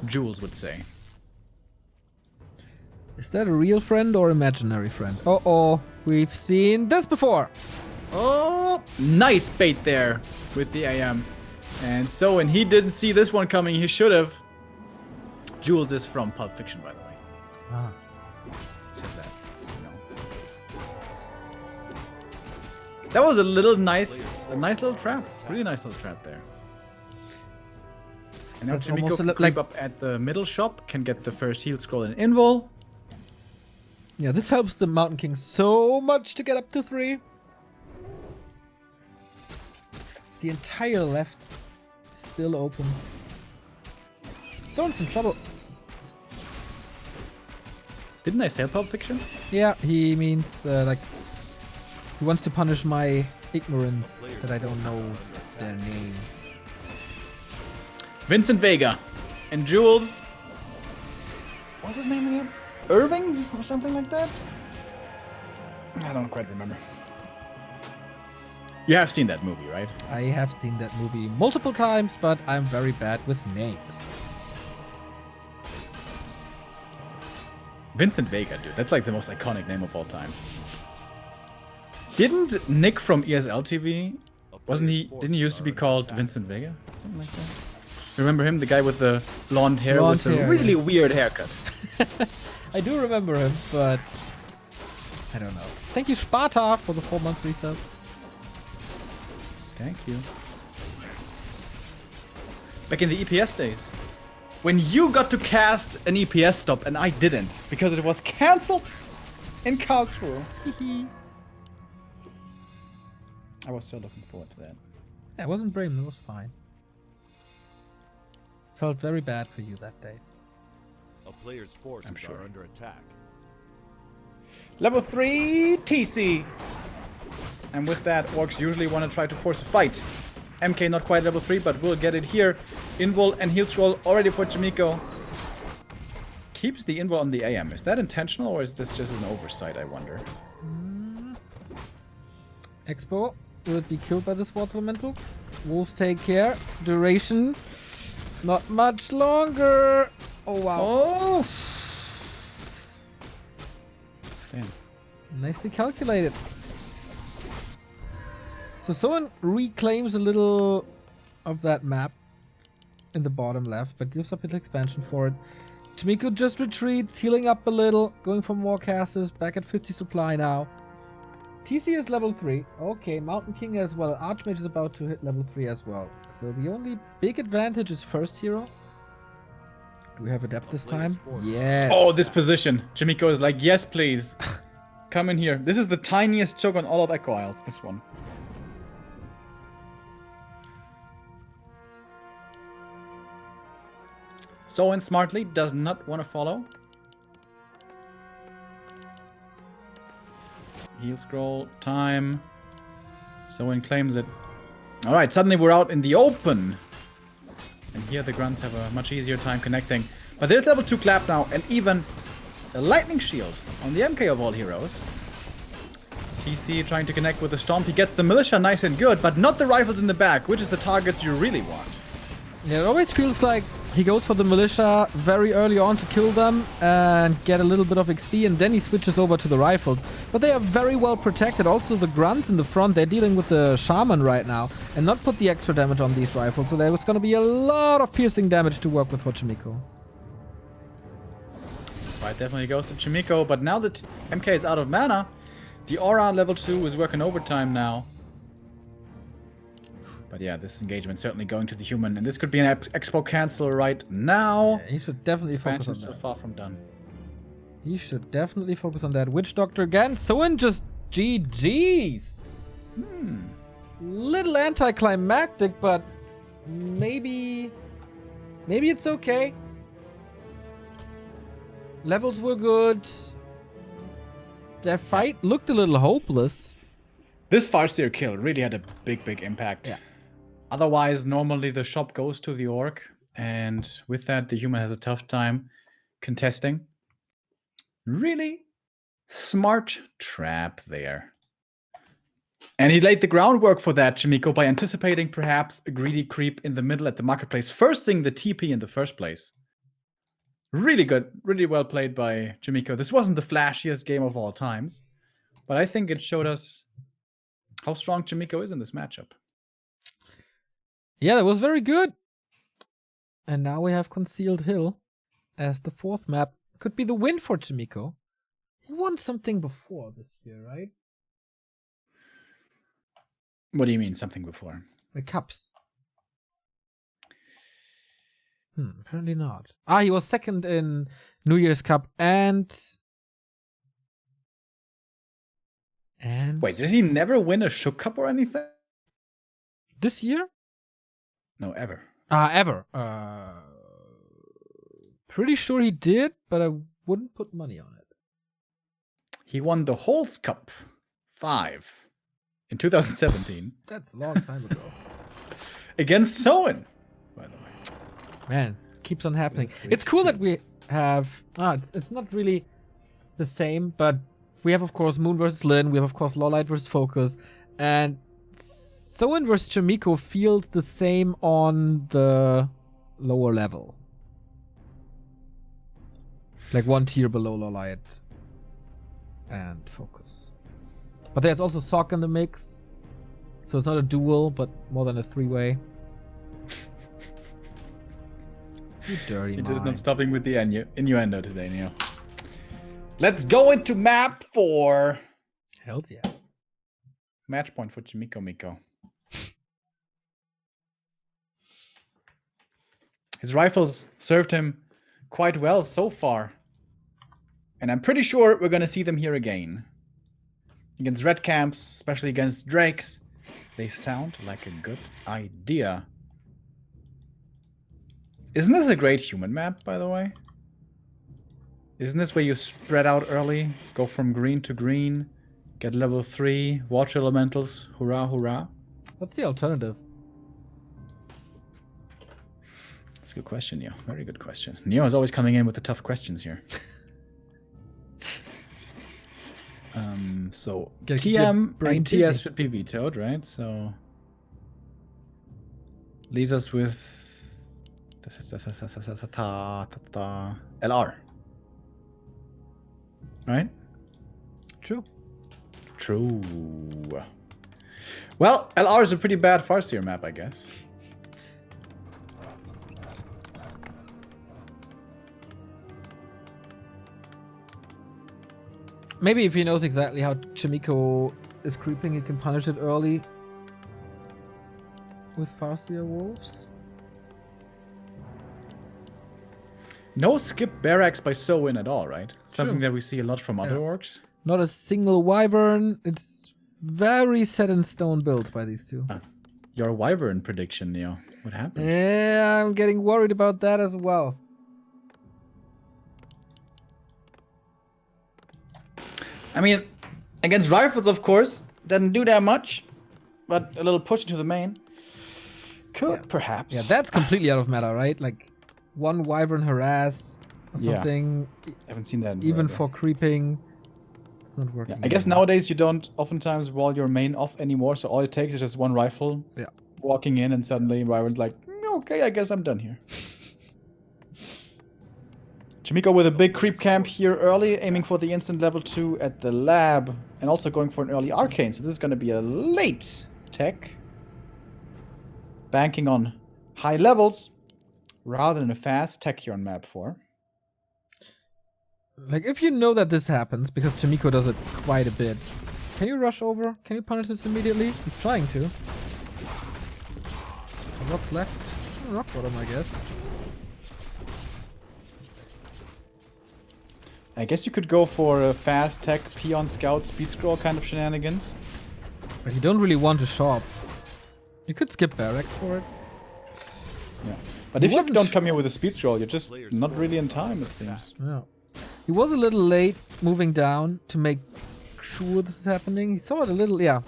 Jules would say. Is that a real friend or imaginary friend? Uh-oh, we've seen this before! Oh, nice bait there with the AM. And so, and he didn't see this one coming, he should have. Jules is from Pulp Fiction, by the way. Ah. Said that, you know. That was a nice little trap. Really nice little trap there. And now Chaemiko can creep up at the middle shop, can get the first heal scroll and invul. Yeah, this helps the Mountain King so much to get up to 3. The entire left is still open. Someone's in trouble. Didn't I say Pulp Fiction? Yeah, he means, like, he wants to punish my ignorance that I don't know their names. Vincent Vega and Jules. What's his name again? Irving or something like that? I don't quite remember. You have seen that movie, right? I have seen that movie multiple times, but I'm very bad with names. Vincent Vega, dude. That's like the most iconic name of all time. Didn't Nick from ESL TV, didn't he used to be called Vincent Vega? Something like that. Remember him? The guy with the blonde hair with a really weird haircut. I do remember him, but I don't know. Thank you, Sparta, for the 4-month resub. Thank you. Back in the EPS days. When you got to cast an EPS stop and I didn't, because it was cancelled in Karlsruhe. I was so looking forward to that. Yeah, it wasn't Bremen, it was fine. Felt very bad for you that day. A player's forces are under attack. Level 3 TC. And with that, orcs usually want to try to force a fight. MK not quite level 3, but will get it here. Invul and heal scroll already for Chaemiko. Keeps the Invul on the AM. Is that intentional or is this just an oversight, I wonder? Expo will be killed by this water elemental. Wolves take care. Duration. Not much longer. Oh, wow. Oh! Damn. Nicely calculated. So Soin reclaims a little of that map in the bottom left, but gives up its expansion for it. Chaemiko just retreats, healing up a little, going for more casters, back at 50 supply now. TC is level 3. Okay, Mountain King as well. Archmage is about to hit level 3 as well. So the only big advantage is first hero. Do we have Adept this time? Yes. Oh, this position. Chaemiko is like, yes, please. Come in here. This is the tiniest choke on all of Echo Isles, this one. Soin smartly does not want to follow. Heal scroll, time. Soin claims it. Alright, suddenly we're out in the open. And here the grunts have a much easier time connecting. But there's level 2 clap now, and even a lightning shield on the MK of all heroes. TC trying to connect with the stomp. He gets the militia nice and good, but not the rifles in the back, which is the targets you really want. Yeah, it always feels like he goes for the militia very early on to kill them and get a little bit of XP, and then he switches over to the rifles. But they are very well protected. Also, the grunts in the front, they're dealing with the shaman right now and not put the extra damage on these rifles. So there was going to be a lot of piercing damage to work with for Chaemiko. So it definitely goes to Chaemiko, but now that MK is out of mana, the aura level 2 is working overtime now. But yeah, this engagement certainly going to the human, and this could be an expo cancel right now. Yeah, he should definitely focus on that. So far from done. He should definitely focus on that. Witch Doctor again. Soin just GG's. Little anticlimactic, but maybe it's okay. Levels were good. Their fight looked a little hopeless. This Farseer kill really had a big impact. Yeah. Otherwise, normally the shop goes to the orc, and with that, the human has a tough time contesting. Really smart trap there. And he laid the groundwork for that, Chaemiko, by anticipating perhaps a greedy creep in the middle at the marketplace, forcing the TP in the first place. Really good, really well played by Chaemiko. This wasn't the flashiest game of all times, but I think it showed us how strong Chaemiko is in this matchup. Yeah, that was very good. And now we have Concealed Hill as the fourth map. Could be the win for Chaemiko. He won something before this year, right? What do you mean, something before? The cups. Apparently not. He was second in New Year's Cup and... Wait, did he never win a Shook Cup or anything? This year? No, ever. Ever. Pretty sure he did, but I wouldn't put money on it. He won the Holz Cup 5 in 2017. That's a long time ago. Against Soin, by the way. Man, keeps on happening. It's cool that we have... it's not really the same, but we have, of course, Moon versus Lin. We have, of course, Lawlight versus Focus. And Soin versus Chaemiko feels the same on the lower level. Like one tier below Lawlight and Focus. But there's also Sock in the mix. So it's not a duel, but more than a three-way. You dirty You're mind. just not stopping with the innuendo today, Neo. Let's go into map 4. Hells yeah. Match point for Chaemiko. His rifles served him quite well so far. And I'm pretty sure we're going to see them here again. Against red camps, especially against drakes. They sound like a good idea. Isn't this a great human map, by the way? Isn't this where you spread out early, go from green to green, Get level 3, water elementals, hurrah, hurrah. What's the alternative? That's a good question, Neo. Very good question. Neo is always coming in with the tough questions here. So Gotta keep your TM brain and TS busy. should be vetoed, right? So leaves us with LR. Right? True. True. Well, LR is a pretty bad Farseer map, I guess. Maybe if he knows exactly how Chaemiko is creeping, he can punish it early with Farseer wolves. No skip barracks by Soin at all, right? Something True. that we see a lot from other orcs. Not a single wyvern. It's very set in stone builds by these two. Your wyvern prediction, Neo. What happened? Yeah, I'm getting worried about that as well. I mean, against rifles, of course, doesn't do that much, but a little push to the main could perhaps. Yeah, that's completely out of meta, right? Like one wyvern harass or something. I haven't seen that. Even forever. for creeping, it's not working. Yeah, I guess nowadays you don't oftentimes wall your main off anymore, so all it takes is just one rifle. Yeah. Walking in, and suddenly wyvern's like, okay, I guess I'm done here. Chaemiko with a big creep camp here early, aiming for the instant level 2 at the lab, and also going for an early arcane. So this is going to be a late tech. Banking on high levels rather than a fast tech here on map 4. Like, if you know that this happens, because Chaemiko does it quite a bit, can you rush over? Can you punish this immediately? He's trying to. And what's left? Rock bottom, I guess. I guess you could go for a fast tech peon scout speed scroll kind of shenanigans. But you don't really want to shop. You could skip barracks for it. Yeah. But He if you wasn't don't come here with a speed scroll, you're just not really in time, it seems. Yeah. He was a little late moving down to make sure this is happening. He saw it a little, yeah.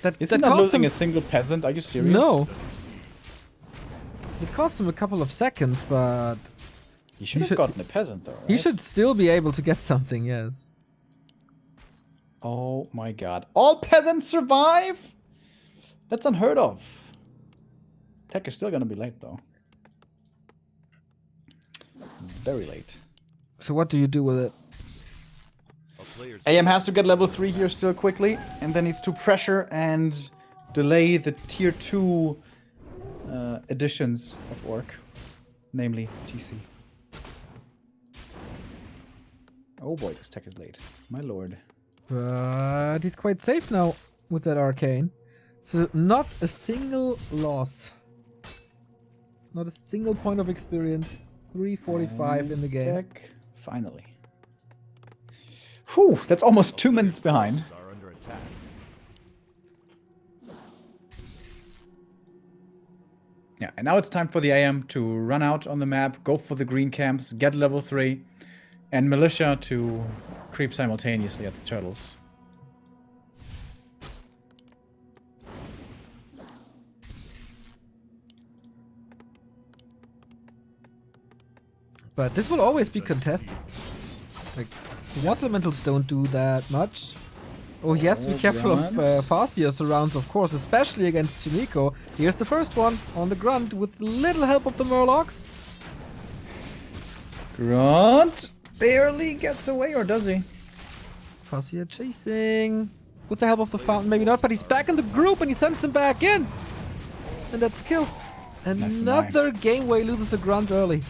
Is he that not cost losing him, a single peasant? Are you serious? No. It cost him a couple of seconds, but He should have gotten a peasant though, right? he should still be able to get something, yes. Oh my god. All peasants survive? That's unheard of. Tech is still gonna be late though. Very late. So what do you do with it? AM has to get level 3 here still quickly, and then needs to pressure and delay the tier 2 additions of Orc. Namely, TC. Oh boy, this tech is late. My lord. But he's quite safe now with that arcane. So not a single loss. Not a single point of experience. 345 in the game. Tech, finally. Whew, that's almost 2 minutes behind. Are under attack. Yeah, and now it's time for the AM to run out on the map, go for the green camps, get level 3, and militia to creep simultaneously at the turtles. But this will always be contested. Like, the water elementals don't do that much. Oh, he has to be careful of Farseer surrounds, of course, especially against Chaemiko. Here's the first one on the grunt with little help of the Murlocs. Grunt barely gets away, or does he? Farseer chasing. With the help of the fountain, maybe not, but he's back in the group and he sends him back in. And that's kill. Another game where he loses a grunt early.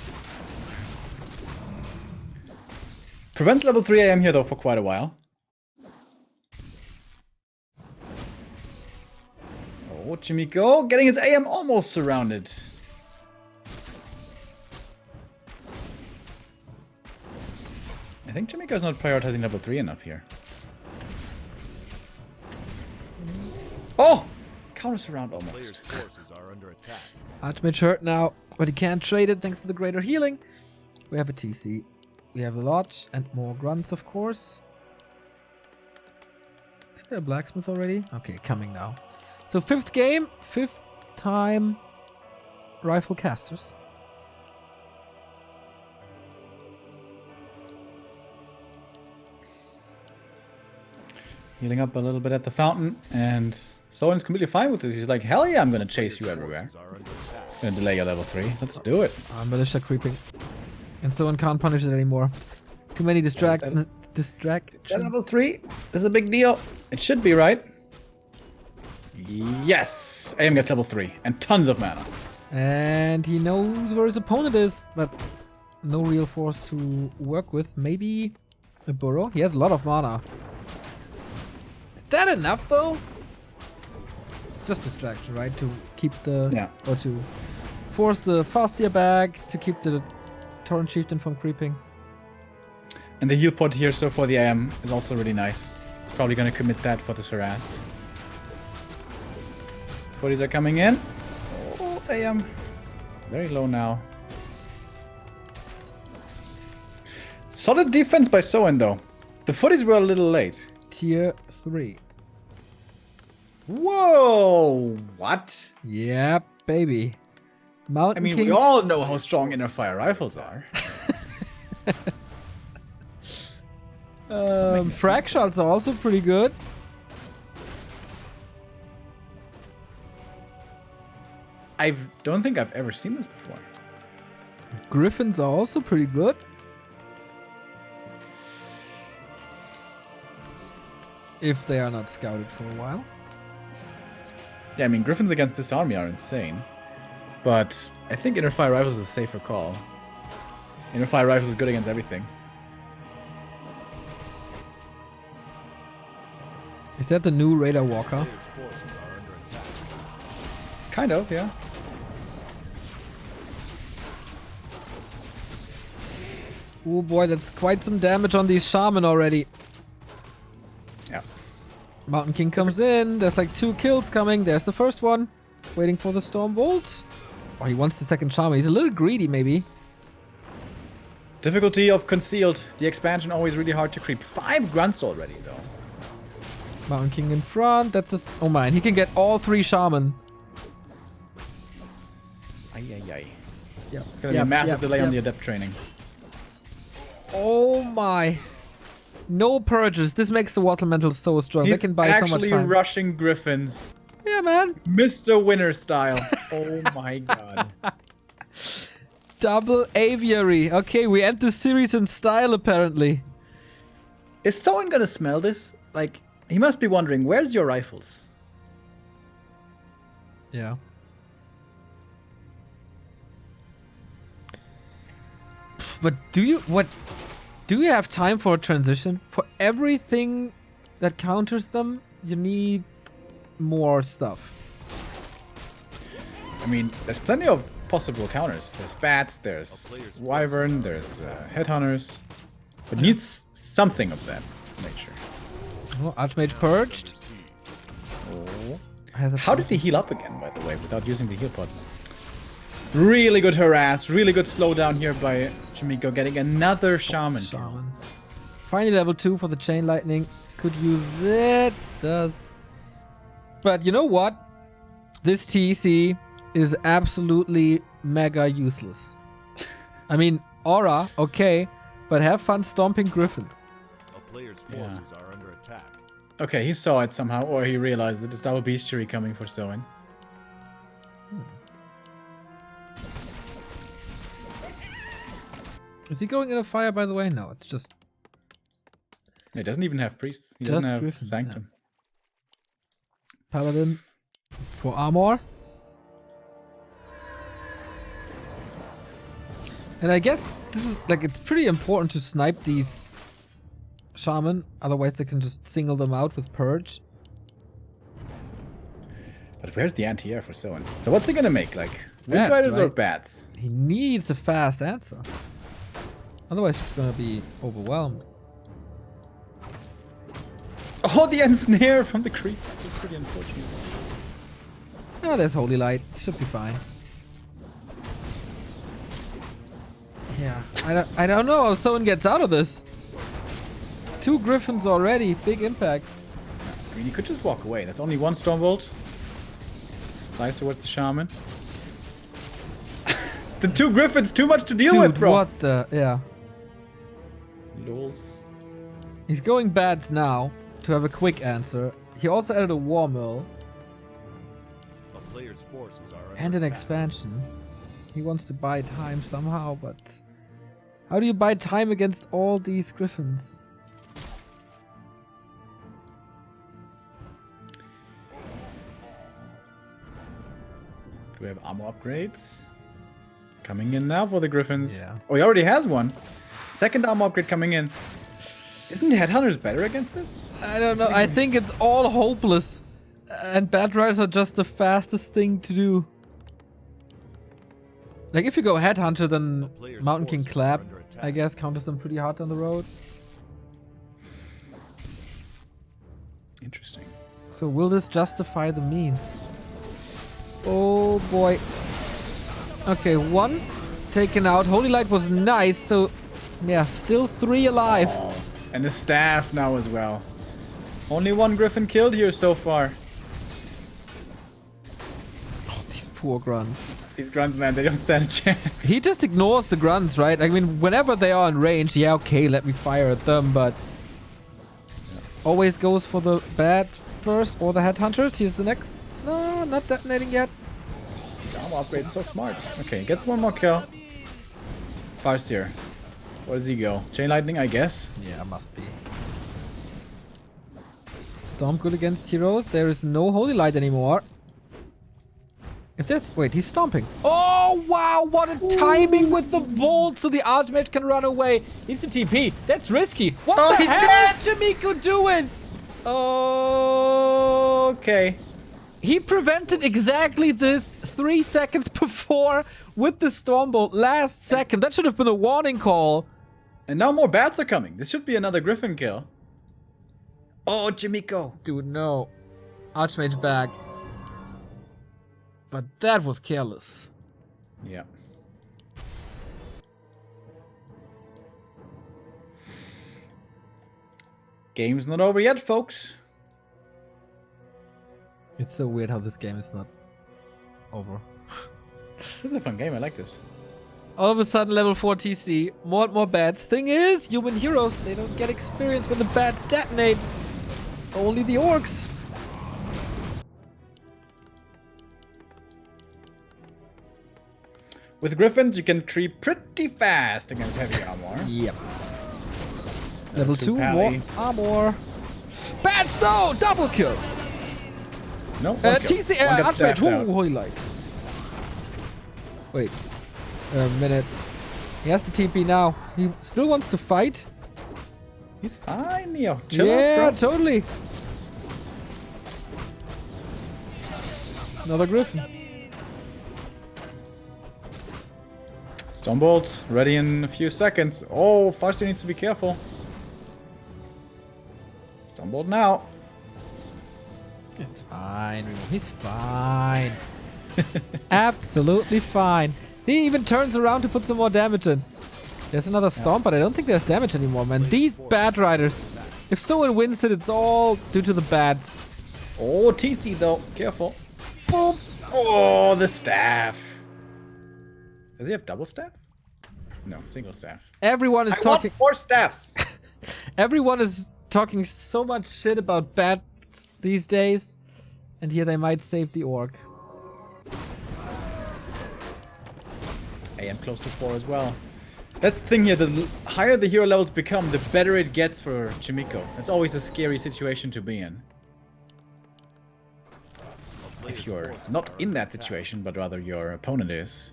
Prevents level 3 AM here though for quite a while. Oh, Chaemiko getting his AM almost surrounded. I think Chaemiko's not prioritizing level 3 enough here. Oh! Counter surround Players' almost. forces are under attack. Archmage hurt now, but he can't trade it thanks to the greater healing. We have a TC. We have a lodge and more grunts, of course. Is there a blacksmith already? Okay, coming now. So 5th game, 5th time rifle casters. Healing up a little bit at the fountain, and Soin's completely fine with this. He's like, hell yeah, I'm gonna chase you everywhere. Gonna delay your level 3. Let's do it. Militia creeping. And Soin can't punish it anymore. Too many distractions. Level 3 is a big deal. It should be, right? Yes! AM gets level 3 and tons of mana. And he knows where his opponent is, but no real force to work with. Maybe a burrow? He has a lot of mana. Is that enough though? Just distraction, right? To keep the... Or to force the Fastia back, to keep the Torrent Chieftain from creeping. And the heal pod here, so for the AM, is also really nice. He's probably gonna commit that for this harass. 40s are coming in. Oh, AM. Very low now. Solid defense by Soin though. The 40s were a little late. Tier 3. Whoa! What? Yeah, baby. Mountain King. We all know how strong inner fire rifles are. Frag shots are also pretty good. I don't think I've ever seen this before. Griffins are also pretty good. If they are not scouted for a while. Yeah, I mean, Griffins against this army are insane. But I think inner fire rifles is a safer call. Inner fire rifles is good against everything. Is that the new Raider Walker? Kind of, yeah. Oh boy, that's quite some damage on these shaman already. Yeah. Mountain King comes in. There's like 2 kills coming. There's the first one. Waiting for the Storm Bolt. Oh, he wants the second shaman. He's a little greedy, maybe. Difficulty of concealed. The expansion always really hard to creep. 5 grunts already, though. Mountain King in front. That's just... Oh man, he can get all 3 shaman. Ay. Yep. It's gonna be a massive delay on the adept training. Oh my. No purges. This makes the water mental so strong. They can buy so much time. Actually rushing Griffins. Yeah, man. Mr. Winner style. Oh my god. Double aviary. Okay, we end the series in style, apparently. Is someone gonna smell this? Like, he must be wondering, where's your rifles? Yeah. But do you have time for a transition? For everything that counters them, you need more stuff. I mean, there's plenty of possible counters. There's bats, there's wyvern, there's headhunters. But needs something of that nature. Oh, Archmage purged. Oh. Has a How did he heal up again, by the way, without using the heal pod? Really good harass, really good slowdown here by Chaemiko, getting another shaman. Finally level 2 for the chain lightning. Could use it. Does. But you know what? This TC is absolutely mega useless. I mean, aura, okay, but have fun stomping griffins. A player's forces are under attack. Okay, he saw it somehow, or he realized that it's double bestiary coming for Soin. Is he going in a fire, by the way? No, it's just... He doesn't even have priests. He Just doesn't have Griffins, sanctum. Paladin for armor. And I guess this is like, it's pretty important to snipe these shaman, otherwise they can just single them out with purge. But where's the anti-air for Soin? So what's he gonna make? Like, Wind Bats, Riders or right? bats? He needs a fast answer. Otherwise he's gonna be overwhelmed. Oh, the ensnare from the creeps. That's pretty unfortunate. Ah, there's Holy Light. Should be fine. Yeah, I don't know how someone gets out of this. 2 griffins already. Big impact. I mean, he could just walk away. That's only one Stormbolt. Flies towards the Shaman. The 2 Griffins, too much to deal with, bro. What the? Yeah. Lols. He's going bats now to have a quick answer. He also added a War Mill A player's forces are under and an attack. expansion. He wants to buy time somehow, but how do you buy time against all these Griffins? Do we have ammo upgrades? Coming in now for the Griffins. Yeah. Oh, he already has one. Second ammo upgrade coming in. Isn't Headhunters better against this? I don't know. I think it's all hopeless. And Bat Riders are just the fastest thing to do. Like, if you go Headhunter, then player's Mountain King forces are Clap, under attack. I guess, counters them pretty hard on the road. Interesting. So will this justify the means? Oh boy. Okay, 1 taken out. Holy Light was nice, so yeah, still 3 alive. Oh, and the staff now as well. Only 1 Griffin killed here so far. Oh, these poor grunts. These grunts, man, they don't stand a chance. He just ignores the grunts, right? I mean, whenever they are in range, yeah, okay, let me fire at them, but always goes for the bats first or the headhunters. He's the next. No, not detonating yet. His armor upgrade is so smart. Okay, gets 1 more kill. Farseer. Where does he go? Chain Lightning, I guess. Yeah, must be. Storm good against heroes. There is no Holy Light anymore. If that's... Wait, he's stomping. Oh, wow. What a timing with the bolt so the Archmage can run away. Needs to TP. That's risky. What the he's hell is Chaemiko doing? Okay. He prevented exactly this 3 seconds before with the Stormbolt last second. That should have been a warning call. And now more bats are coming. This should be another Griffin kill. Oh, Chaemiko. Dude, no. Archmage back. But that was careless. Yeah. Game's not over yet, folks. It's so weird how this game is not over. This is a fun game. I like this. All of a sudden, level 4 TC. More and more bats. Thing is, human heroes, they don't get experience when the bats detonate. Only the orcs. With Griffins, you can creep pretty fast against heavy armor. Yep. Level 2, pally. more armor. Bats, no! Double kill! No, one kill. TC, One got Archmage, stabbed out. holy light. Wait. A minute. He has to TP now. He still wants to fight. He's fine, Neo. Chill Yeah, out, bro. totally. Another Griffin. Stormbolt, ready in a few seconds. Oh, Farseer needs to be careful. Stormbolt now. It's fine, Remo. He's fine. Absolutely fine. He even turns around to put some more damage in. There's another Storm, but I don't think there's damage anymore, man. These Bat Riders. If Soin wins it, it's all due to the bats. Oh, TC though. Careful. Boom. Oh, the staff. Does he have double staff? No, single staff. Everyone is I talking. want more staffs. Everyone is talking so much shit about bats these days, and here they might save the orc. I am close to 4 as well. That's the thing here, the higher the hero levels become, the better it gets for Chaemiko. That's always a scary situation to be in. If you're not in that situation, but rather your opponent is.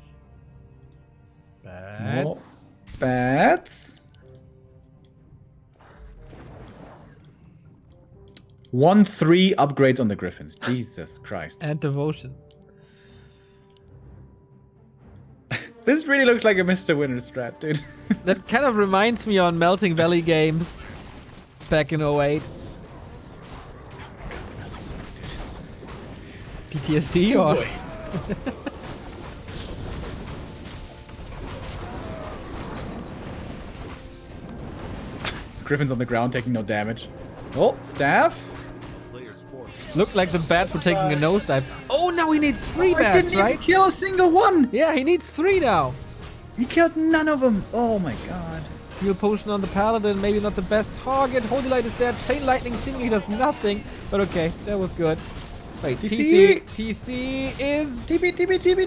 Bats. Oh, bats. 1-3 upgrades on the Griffins. Jesus Christ. And devotion. This really looks like a Mr. Winner strat, dude. That kind of reminds me on Melting Valley games back in 08. PTSD or... Boy. Griffin's on the ground taking no damage. Oh, staff. Player's forces. Looked like the bats were taking a nosedive. Oh, now he needs 3 I bats, didn't even right? kill a single one. Yeah, he needs 3 now. He killed none of them. Oh my god. Heal potion on the paladin, maybe not the best target. Holy light is there. Chain lightning seemingly does nothing, but okay, that was good. Wait, TC. TC is TP.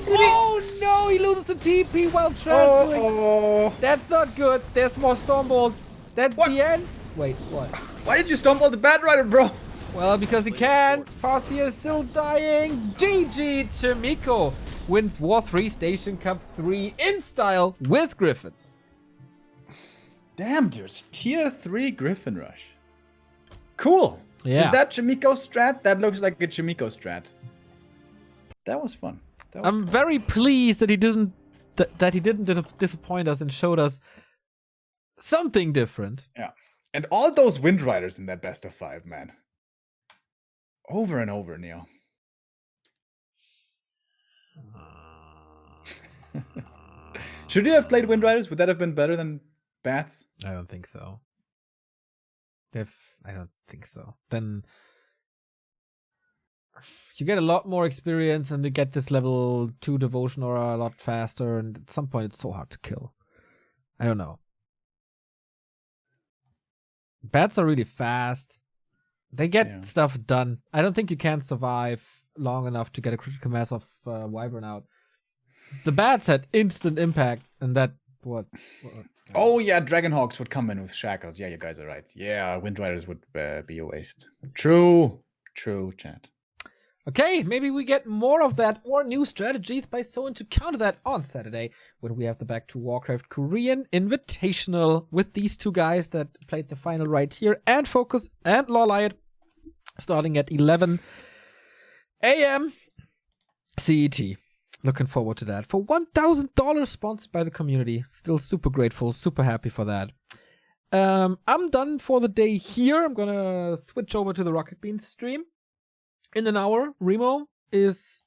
Oh no, he loses the TP while transferring. Oh. That's not good. There's more Stormbolt. That's What? the end. Wait, what? Why did you stomp on the Bat Rider, bro? Well, because he can. Farseer is still dying. GG Chaemiko wins War3Station Cup 3 in style with Griffins. Damn, dude. It's tier 3 Griffin Rush. Cool. Yeah. Is that Chaemiko strat? That looks like a Chaemiko strat. That was fun. That was I'm cool. very pleased that he didn't disappoint us and showed us something different. Yeah. And all those Wind Riders in that best of 5, man. Over and over, Neil. Should you have played Wind Riders? Would that have been better than Bats? I don't think so. I don't think so. Then you get a lot more experience and you get this level 2 devotion aura a lot faster, and at some point it's so hard to kill. I don't know. Bats are really fast. They get stuff done. I don't think you can survive long enough to get a critical mass of Wyvern out. The bats had instant impact, and that what Oh yeah, Dragonhawks would come in with shackles. Yeah, you guys are right. Yeah, Wind Riders would be a waste. True, chat. Okay, maybe we get more of that or new strategies by Soin to counter that on Saturday when we have the Back to Warcraft Korean Invitational with these 2 guys that played the final right here, and Focus and Lawliot, starting at 11 a.m. CET. Looking forward to that. For $1,000 sponsored by the community. Still super grateful, super happy for that. I'm done for the day here. I'm gonna switch over to the Rocket Beans stream. In an hour, Remo is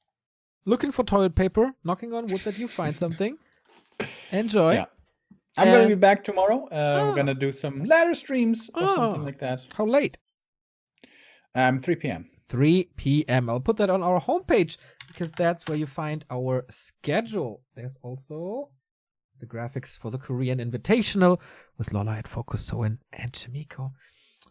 looking for toilet paper, knocking on wood that you find something. Enjoy. Yeah. I'm going to be back tomorrow. We're going to do some ladder streams or something like that. How late? 3 p.m. 3 p.m. I'll put that on our homepage because that's where you find our schedule. There's also the graphics for the Korean Invitational with Lawlight, Focus, Soin, and Chaemiko.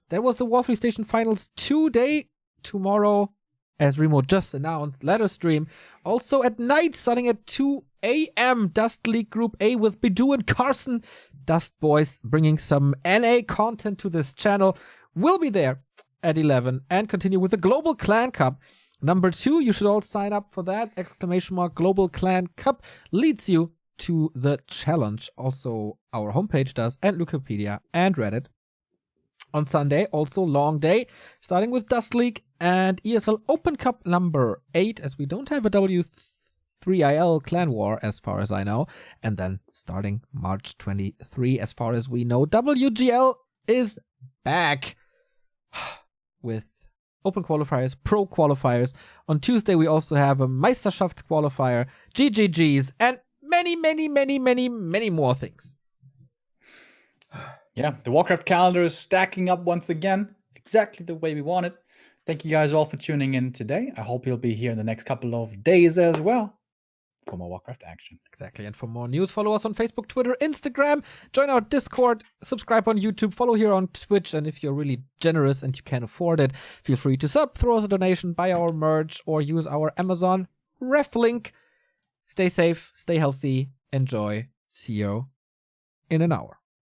That was the War3Station Finals today. Tomorrow, as Remo just announced, ladder stream. Also at night, starting at 2 a.m. Dust League Group A with Bidu and Carson. Dust Boys bringing some NA content to this channel. We'll be there at 11 and continue with the Global Clan Cup. Number 2, you should all sign up for that. ! Global Clan Cup leads you to the challenge. Also, our homepage does, and Wikipedia and Reddit. On Sunday, also long day, starting with Dust League and ESL Open Cup number 8, as we don't have a W3IL Clan War as far as I know. And then starting March 23, as far as we know, WGL is back with Open qualifiers, Pro qualifiers. On Tuesday, we also have a Meisterschafts qualifier, GGGs, and many more things. Yeah, the Warcraft calendar is stacking up once again, exactly the way we want it. Thank you guys all for tuning in today. I hope you'll be here in the next couple of days as well for more Warcraft action. Exactly, and for more news, follow us on Facebook, Twitter, Instagram, join our Discord, subscribe on YouTube, follow here on Twitch, and if you're really generous and you can afford it, feel free to sub, throw us a donation, buy our merch, or use our Amazon ref link. Stay safe, stay healthy, enjoy. See you in an hour.